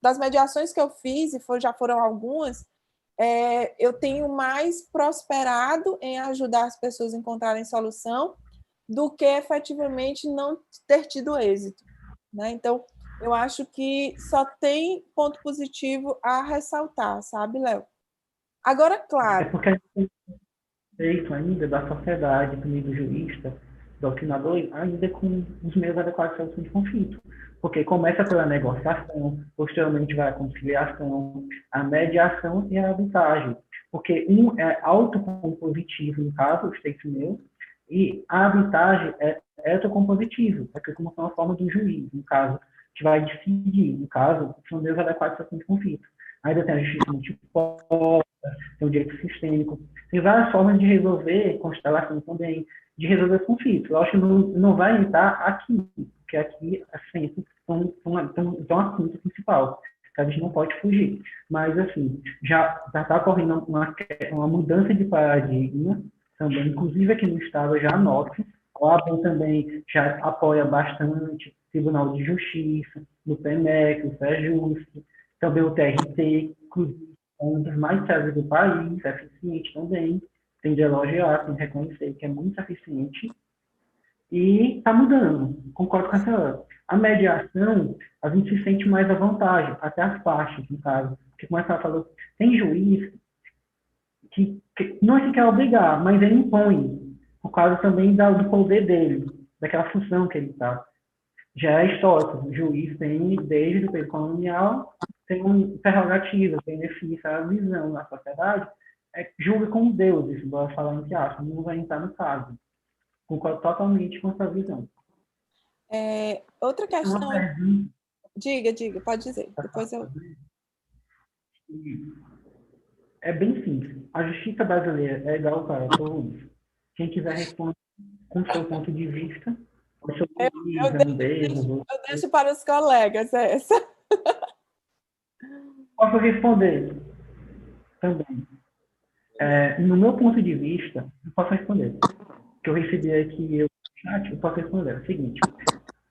das mediações que eu fiz, e já foram algumas, eu tenho mais prosperado em ajudar as pessoas a encontrarem solução do que efetivamente não ter tido êxito, né? Então, eu acho que só tem ponto positivo a ressaltar, sabe, Léo? Agora, claro... É porque a gente tem feito ainda da sociedade, também do jurista, do doutrinador, ainda com os meios adequados de solução de conflito. Porque começa pela negociação, posteriormente vai a conciliação, a mediação e a arbitragem. Porque um é autocompositivo, no caso, o state meu, e a arbitragem é heterocompositivo, é como uma forma de um juiz, no caso, que vai decidir, no caso, são meios adequados de solução de conflito. Ainda tem a justiça multiposta, tem o direito sistêmico, tem várias formas de resolver constelação também, de resolver conflitos. Eu acho que não vai entrar aqui, porque aqui é sempre um assunto principal, que a gente não pode fugir. Mas, assim, já está ocorrendo uma mudança de paradigma também, inclusive aqui no Estado, eu já noto. A OAB também já apoia bastante o Tribunal de Justiça, no PMEC, o FEJUST, também o TRT, inclusive, é um dos mais sérios do país, é eficiente também, tem de elogiar, tem de reconhecer que é muito eficiente, e está mudando, concordo com essa. A mediação, a gente se sente mais à vontade, até as partes, no caso, porque como ela falou, tem juiz que não é que quer obrigar, mas ele impõe, por causa também do poder dele, daquela função que ele está. Já é histórico, o juiz tem, desde o período colonial, tem uma prerrogativa, benefício, a visão na sociedade, julga como Deus, isso vai falar entre aspas, não vai entrar no caso. Concordo totalmente com essa visão. Outra questão... Diga, pode dizer. Depois eu... É bem simples. A justiça brasileira é igual para todos. Quem quiser responder com o seu ponto de vista, eu deixo para os colegas essa. Posso responder também. No meu ponto de vista, eu posso responder. Que eu recebi aqui no chat, eu posso responder. É o seguinte.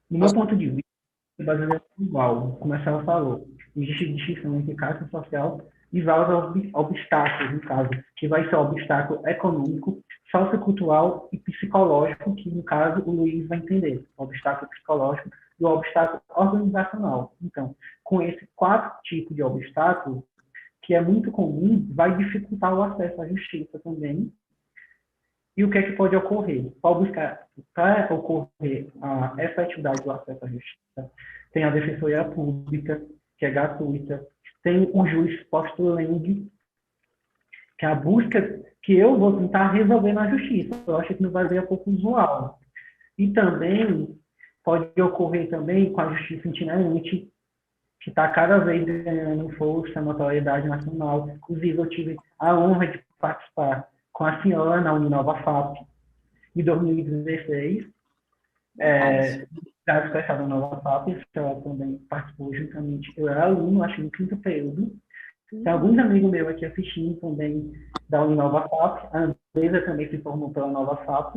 No meu ponto de vista, o brasileiro é igual, como a senhora falou. Existe distinção entre classe social e vários obstáculos, no caso, que vai ser o obstáculo econômico, sociocultural e psicológico, que, no caso, o Luiz vai entender. O obstáculo psicológico e o obstáculo organizacional. Então, com esses 4 tipos de obstáculos, que é muito comum, vai dificultar o acesso à justiça também. E o que é que pode ocorrer? Para ocorrer a efetividade do acesso à justiça, tem a Defensoria Pública, que é gratuita, tem o juiz post-leng, que é a busca que eu vou tentar resolver na justiça. Eu acho que no Brasil é pouco usual. E também pode ocorrer também com a justiça itinerante, que está cada vez ganhando força, notoriedade nacional. Inclusive, eu tive a honra de participar com a senhora na Uninova FAP, em 2016. Da especial da Nova FAP, ela também participou juntamente. Eu era aluno, acho que no 5º período. Tem alguns amigos meus aqui assistindo também da Uninova FAP. A Andresa também se formou pela Nova FAP.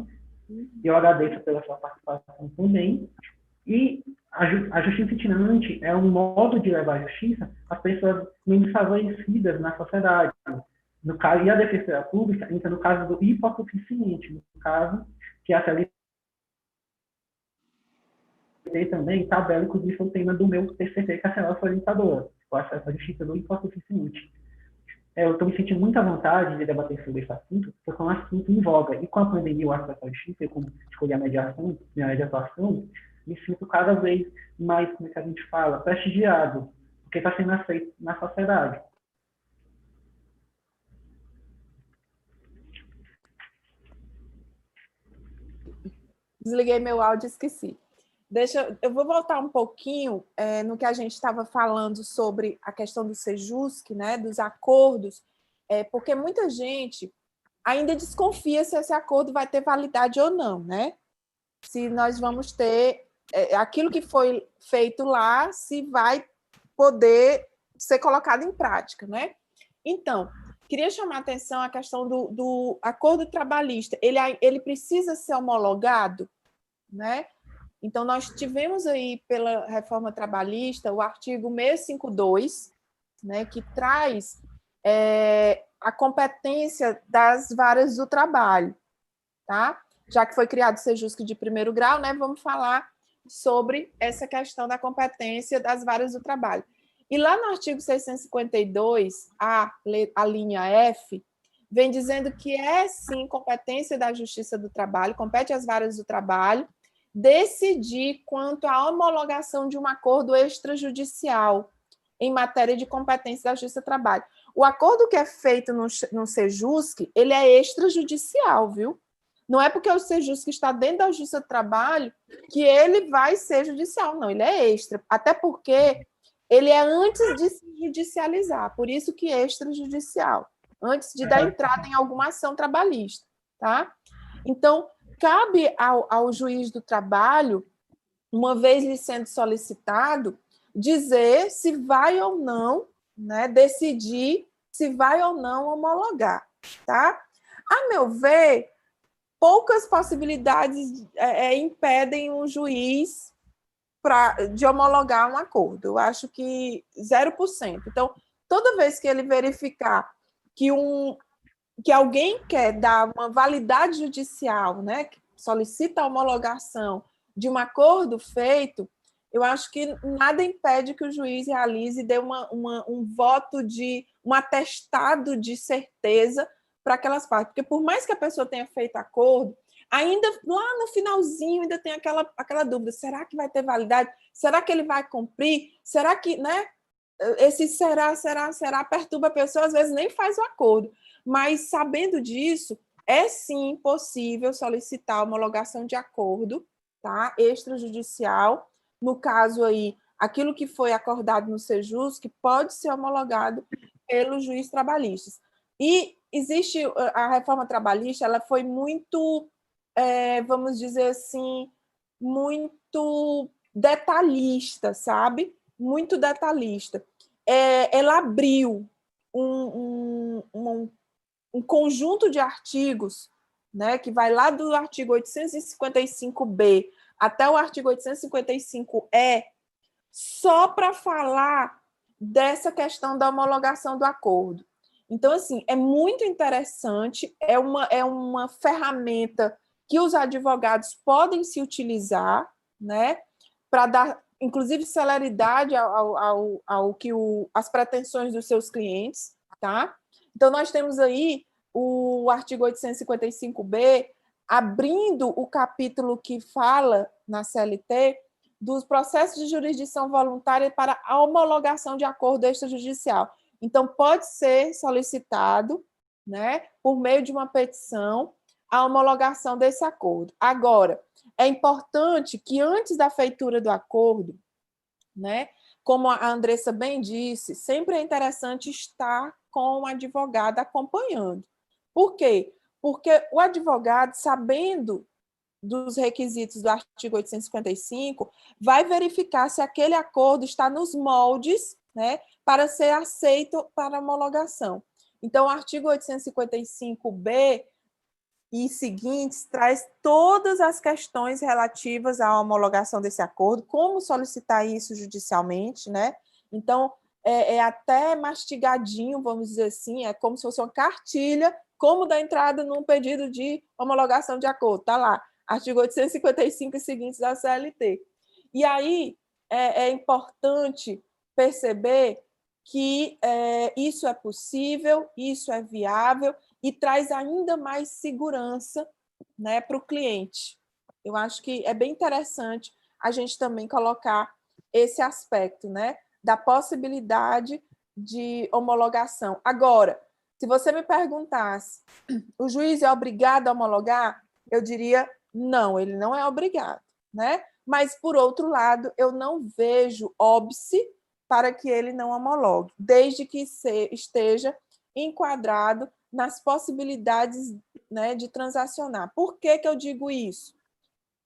E eu agradeço pela sua participação também. E a justiça itinerante é um modo de levar a justiça às pessoas menos favorecidas na sociedade. No caso, e a Defensoria Pública entra no caso do hipossuficiente, no caso que a CLT também tabela, inclusive, o tema do meu TCC, que a senhora foi orientadora, o acesso à justiça do hipossuficiente. Eu estou me sentindo muito à vontade de debater sobre esse assunto, porque é um assunto em voga. E com a pandemia, o acesso à justiça, eu como escolhi a mediação, minha área de atuação, me sinto cada vez mais, como é que a gente fala, prestigiado, porque está sendo aceito na sociedade. Desliguei meu áudio e esqueci. Eu vou voltar um pouquinho no que a gente estava falando sobre a questão do Sejusc, né, dos acordos, porque muita gente ainda desconfia se esse acordo vai ter validade ou não, né? Se nós vamos ter aquilo que foi feito lá, se vai poder ser colocado em prática, né? Então, queria chamar a atenção a questão do acordo trabalhista. Ele precisa ser homologado, né? Então, nós tivemos aí, pela reforma trabalhista, o artigo 652, né, que traz a competência das varas do trabalho, tá? Já que foi criado o Sejusc de primeiro grau, né, vamos falar sobre essa questão da competência das varas do trabalho. E lá no artigo 652, a linha F, vem dizendo que sim, competência da Justiça do Trabalho, compete às varas do trabalho, decidir quanto à homologação de um acordo extrajudicial em matéria de competência da Justiça do Trabalho. O acordo que é feito no Sejusc, ele é extrajudicial, viu? Não é porque o Sejusc está dentro da Justiça do Trabalho que ele vai ser judicial, não, ele é extra. Até porque ele é antes de se judicializar, por isso que é extrajudicial, antes de dar entrada em alguma ação trabalhista, tá? Então, cabe ao juiz do trabalho, uma vez lhe sendo solicitado, dizer se vai ou não, né, decidir se vai ou não homologar, tá? A meu ver, poucas possibilidades impedem um juiz de homologar um acordo. Eu acho que 0%. Então, toda vez que ele verificar que alguém quer dar uma validade judicial, né, que solicita a homologação de um acordo feito, eu acho que nada impede que o juiz realize e dê um voto um atestado de certeza para aquelas partes. Porque por mais que a pessoa tenha feito acordo, ainda lá no finalzinho ainda tem aquela dúvida, será que vai ter validade? Será que ele vai cumprir? Será que, né? Esse será perturba a pessoa, às vezes nem faz o acordo. Mas, sabendo disso, é sim possível solicitar a homologação de acordo, tá? Extrajudicial. No caso aí, aquilo que foi acordado no Sejusc pode ser homologado pelo juiz trabalhista. E existe a reforma trabalhista, ela foi muito, vamos dizer assim, muito detalhista, sabe? Muito detalhista. Ela abriu um conjunto de artigos, né, que vai lá do artigo 855B até o artigo 855E, só para falar dessa questão da homologação do acordo. Então, assim, é muito interessante, é uma ferramenta que os advogados podem se utilizar, né, para dar, inclusive, celeridade ao que as pretensões dos seus clientes, tá? Então, nós temos aí o artigo 855B abrindo o capítulo que fala na CLT dos processos de jurisdição voluntária para a homologação de acordo extrajudicial. Então, pode ser solicitado, né, por meio de uma petição, a homologação desse acordo. Agora, é importante que antes da feitura do acordo, né, como a Andressa bem disse, sempre é interessante estar com o advogado acompanhando. Por quê? Porque o advogado, sabendo dos requisitos do artigo 855, vai verificar se aquele acordo está nos moldes, né, para ser aceito para homologação. Então, o artigo 855B e seguintes traz todas as questões relativas à homologação desse acordo, como solicitar isso judicialmente, né? Então, é até mastigadinho, vamos dizer assim, é como se fosse uma cartilha, como dar entrada num pedido de homologação de acordo, tá lá, artigo 855 e seguintes da CLT. E aí, é importante perceber que isso é possível, isso é viável, e traz ainda mais segurança, né, para o cliente. Eu acho que é bem interessante a gente também colocar esse aspecto, né, da possibilidade de homologação. Agora, se você me perguntasse, o juiz é obrigado a homologar? Eu diria Não, ele não é obrigado, né? Mas, por outro lado, eu não vejo óbice para que ele não homologue, desde que esteja enquadrado nas possibilidades, né, de transacionar. Por que que eu digo isso?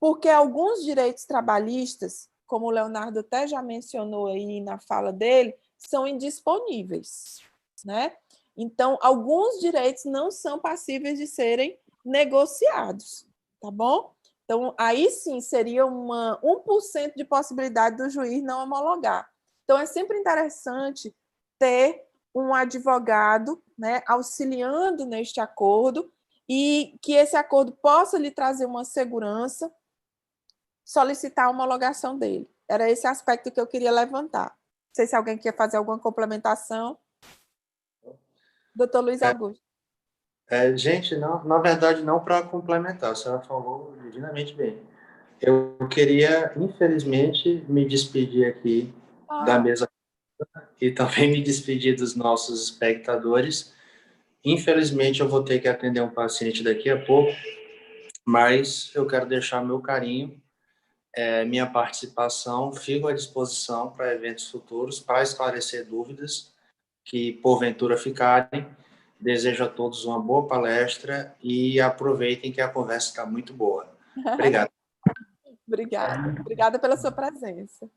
Porque alguns direitos trabalhistas, como o Leonardo até já mencionou aí na fala dele, são indisponíveis, né? Então, alguns direitos não são passíveis de serem negociados, tá bom? Então, aí sim seria 1% de possibilidade do juiz não homologar. Então, é sempre interessante ter um advogado, né, auxiliando neste acordo e que esse acordo possa lhe trazer uma segurança, solicitar a homologação dele. Era esse aspecto que eu queria levantar. Não sei se alguém quer fazer alguma complementação. Doutor Luiz Augusto. Gente, não, na verdade, não para complementar, a senhora falou divinamente bem. Eu queria, infelizmente, me despedir aqui da mesa e também me despedir dos nossos espectadores. Infelizmente, eu vou ter que atender um paciente daqui a pouco, mas eu quero deixar meu carinho, minha participação, fico à disposição para eventos futuros, para esclarecer dúvidas que, porventura, ficarem. Desejo a todos uma boa palestra e aproveitem que a conversa está muito boa. Obrigado. Obrigada pela sua presença.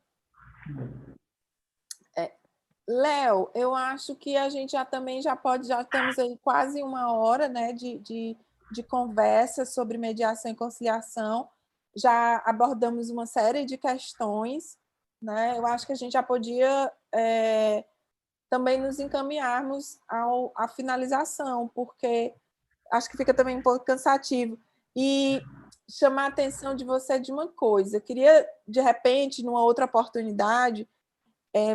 Léo, eu acho que a gente já estamos aí quase 1 hora, né, de conversa sobre mediação e conciliação. Já abordamos uma série de questões, né? Eu acho que a gente já podia também nos encaminharmos à finalização, porque acho que fica também um pouco cansativo. E chamar a atenção de você de uma coisa. Eu queria, de repente, numa outra oportunidade,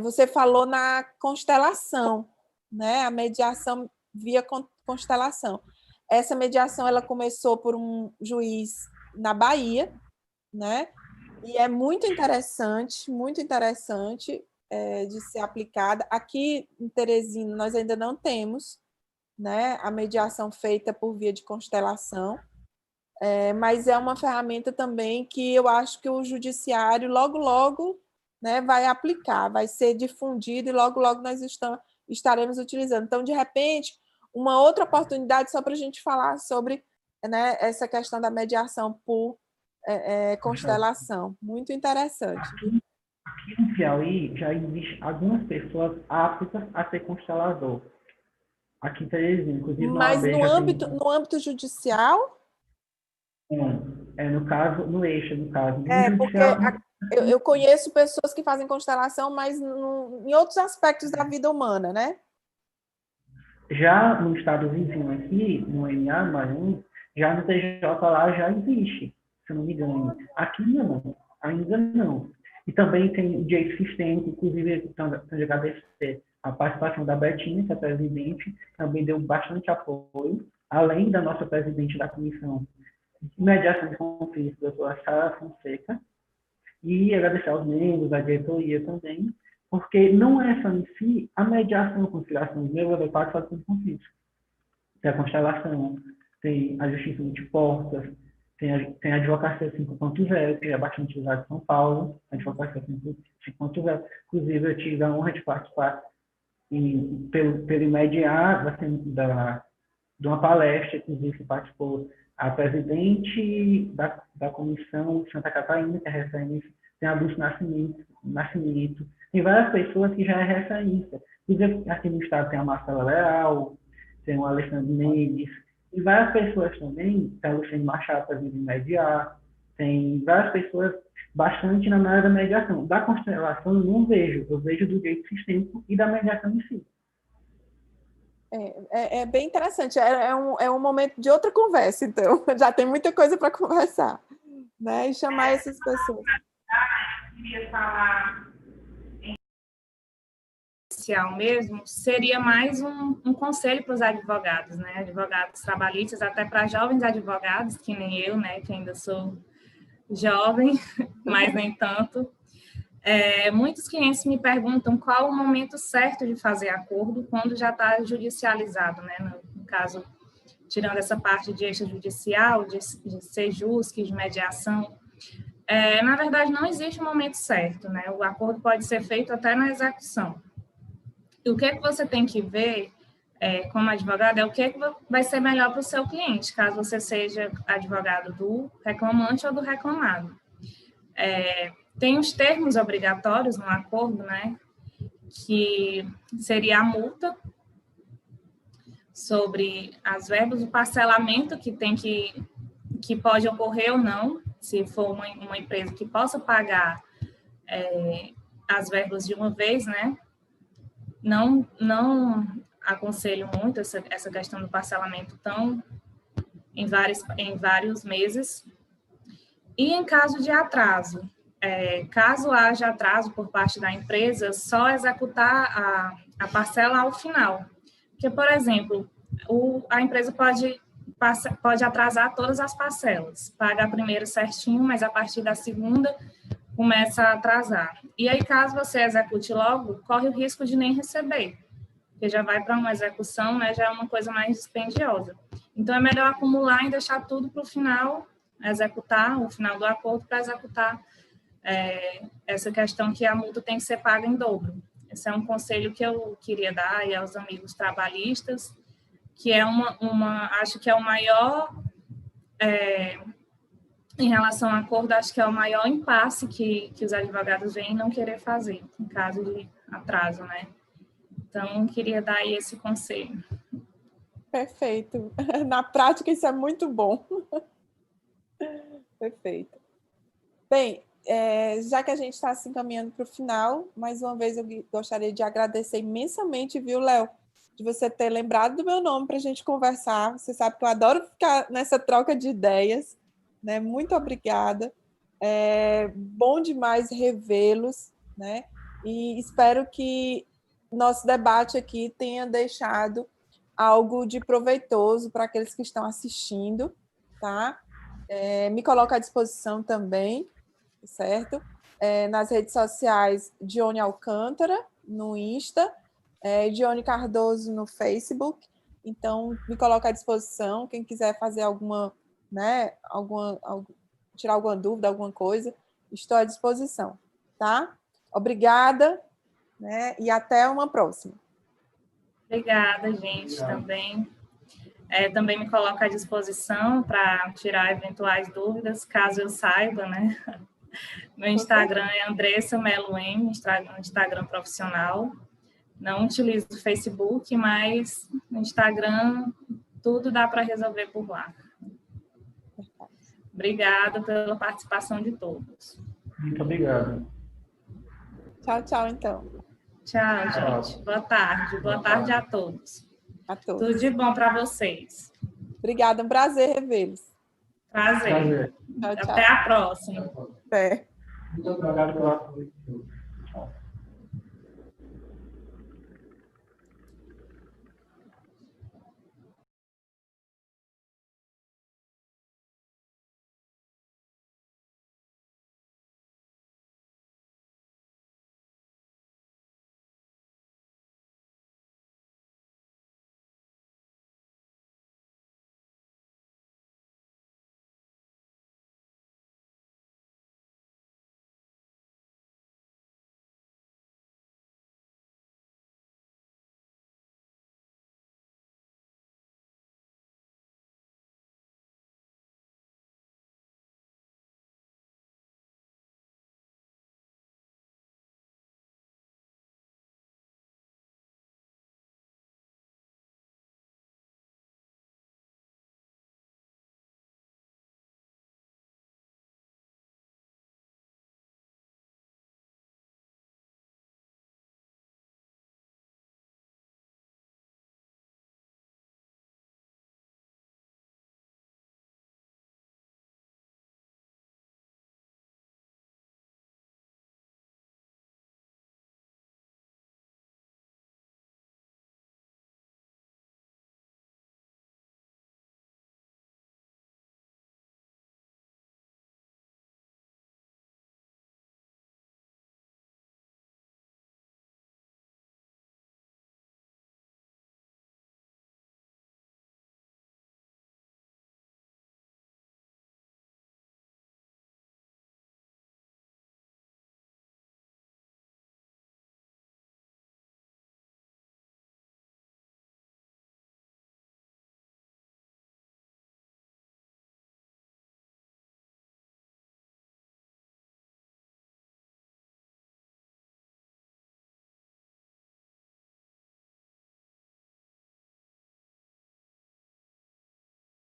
você falou na constelação, né? A mediação via constelação. Essa mediação ela começou por um juiz na Bahia, né? E é muito interessante de ser aplicada. Aqui em Teresina, nós ainda não temos, né, a mediação feita por via de constelação, mas é uma ferramenta também que eu acho que o judiciário logo, né, vai aplicar, vai ser difundido e logo nós estaremos utilizando. Então, de repente, uma outra oportunidade só para a gente falar sobre, né, essa questão da mediação por constelação. Muito interessante. Aqui no Piauí já existem algumas pessoas aptas a ser constelador. Aqui em Teresina, inclusive mas no âmbito judicial? No caso, no eixo, no caso. Porque eu conheço pessoas que fazem constelação, mas em outros aspectos da vida humana, né? Já no estado vizinho aqui, no MA, Maranhão, já no TJ lá já existe, se eu não me engano. Aqui não, ainda não. E também tem o direito sistêmico, inclusive, tenho de agradecer a participação da Betinha, que é a presidente, também deu bastante apoio, além da nossa presidente da comissão de mediação de conflitos, a doutora Sara Fonseca, e agradecer aos membros da diretoria também, porque não é só em si a mediação, a conciliação de meio adequado para os conflitos. Tem a constelação, tem a justiça multiportas, tem a advocacia 5.0, que é bastante usada em São Paulo, a advocacia 5.0. Inclusive, eu tive a honra de participar pelo IMEDIAR de uma palestra, inclusive, que participou a presidente da Comissão Santa Catarina, que é referência, tem a Dulce Nascimento, tem várias pessoas que já é referência. Inclusive, aqui no estado tem a Marcela Leal, tem o Alexandre Mendes, e várias pessoas também, tem a Luciane Machado, presidente do Mediar, tem várias pessoas bastante na área da mediação. Da constelação eu não vejo, eu vejo do direito sistêmico e da mediação em si. É bem interessante, é um momento de outra conversa, então, já tem muita coisa para conversar, né? E chamar essas pessoas. Eu queria falar inicial mesmo, seria mais um conselho para os advogados, né? Advogados trabalhistas, até para jovens advogados, que nem eu, né? Que ainda sou jovem, mas nem tanto. Muitos clientes me perguntam qual o momento certo de fazer acordo quando já está judicializado, né? No caso, tirando essa parte de extrajudicial, de sejusc, de mediação, na verdade, não existe um momento certo, né? O acordo pode ser feito até na execução. E o que você tem que ver, como advogado, é o que vai ser melhor para o seu cliente, caso você seja advogado do reclamante ou do reclamado. Tem os termos obrigatórios no acordo, né? Que seria a multa sobre as verbas, o parcelamento que pode ocorrer ou não, se for uma empresa que possa pagar as verbas de uma vez, né? Não aconselho muito essa questão do parcelamento em vários meses. E em caso de atraso, caso haja atraso por parte da empresa, só executar a parcela ao final. Porque, por exemplo, a empresa pode atrasar todas as parcelas, paga a primeira certinho, mas a partir da segunda começa a atrasar. E aí, caso você execute logo, corre o risco de nem receber, porque já vai para uma execução, né, já é uma coisa mais dispendiosa. Então, é melhor acumular e deixar tudo para o final, executar, o final do acordo, para executar essa questão que a multa tem que ser paga em dobro. Esse é um conselho que eu queria dar aí aos amigos trabalhistas, que é acho que é o maior, em relação ao acordo, acho que é o maior impasse que os advogados vêm não querer fazer, em caso de atraso, né? Então, queria dar aí esse conselho. Perfeito. Na prática, isso é muito bom. Perfeito. Bem, já que a gente está se encaminhando para o final, mais uma vez eu gostaria de agradecer imensamente, viu, Léo, de você ter lembrado do meu nome para a gente conversar. Você sabe que eu adoro ficar nessa troca de ideias, né? Muito obrigada. Bom demais revê-los, né? E espero que nosso debate aqui tenha deixado algo de proveitoso para aqueles que estão assistindo, tá? Me coloco à disposição também, certo? Nas redes sociais, Dione Alcântara, no Insta, Dione Cardoso no Facebook. Então, me coloco à disposição. Quem quiser fazer alguma, né, tirar alguma dúvida, alguma coisa, estou à disposição, tá? Obrigada, né? E até uma próxima. Obrigada, gente, também. Também me coloco à disposição para tirar eventuais dúvidas, caso eu saiba, né? Meu Instagram é Andressa Melo M, Instagram profissional. Não utilizo o Facebook, mas no Instagram tudo dá para resolver por lá. Obrigada pela participação de todos. Muito obrigado. Tchau, tchau, então. Tchau, gente. Boa tarde. Boa tarde a todos. A todos. Tudo de bom para vocês. Obrigada, um prazer revê-los. Prazer. Tchau, tchau. Até a próxima. Até. Muito obrigado pela atenção.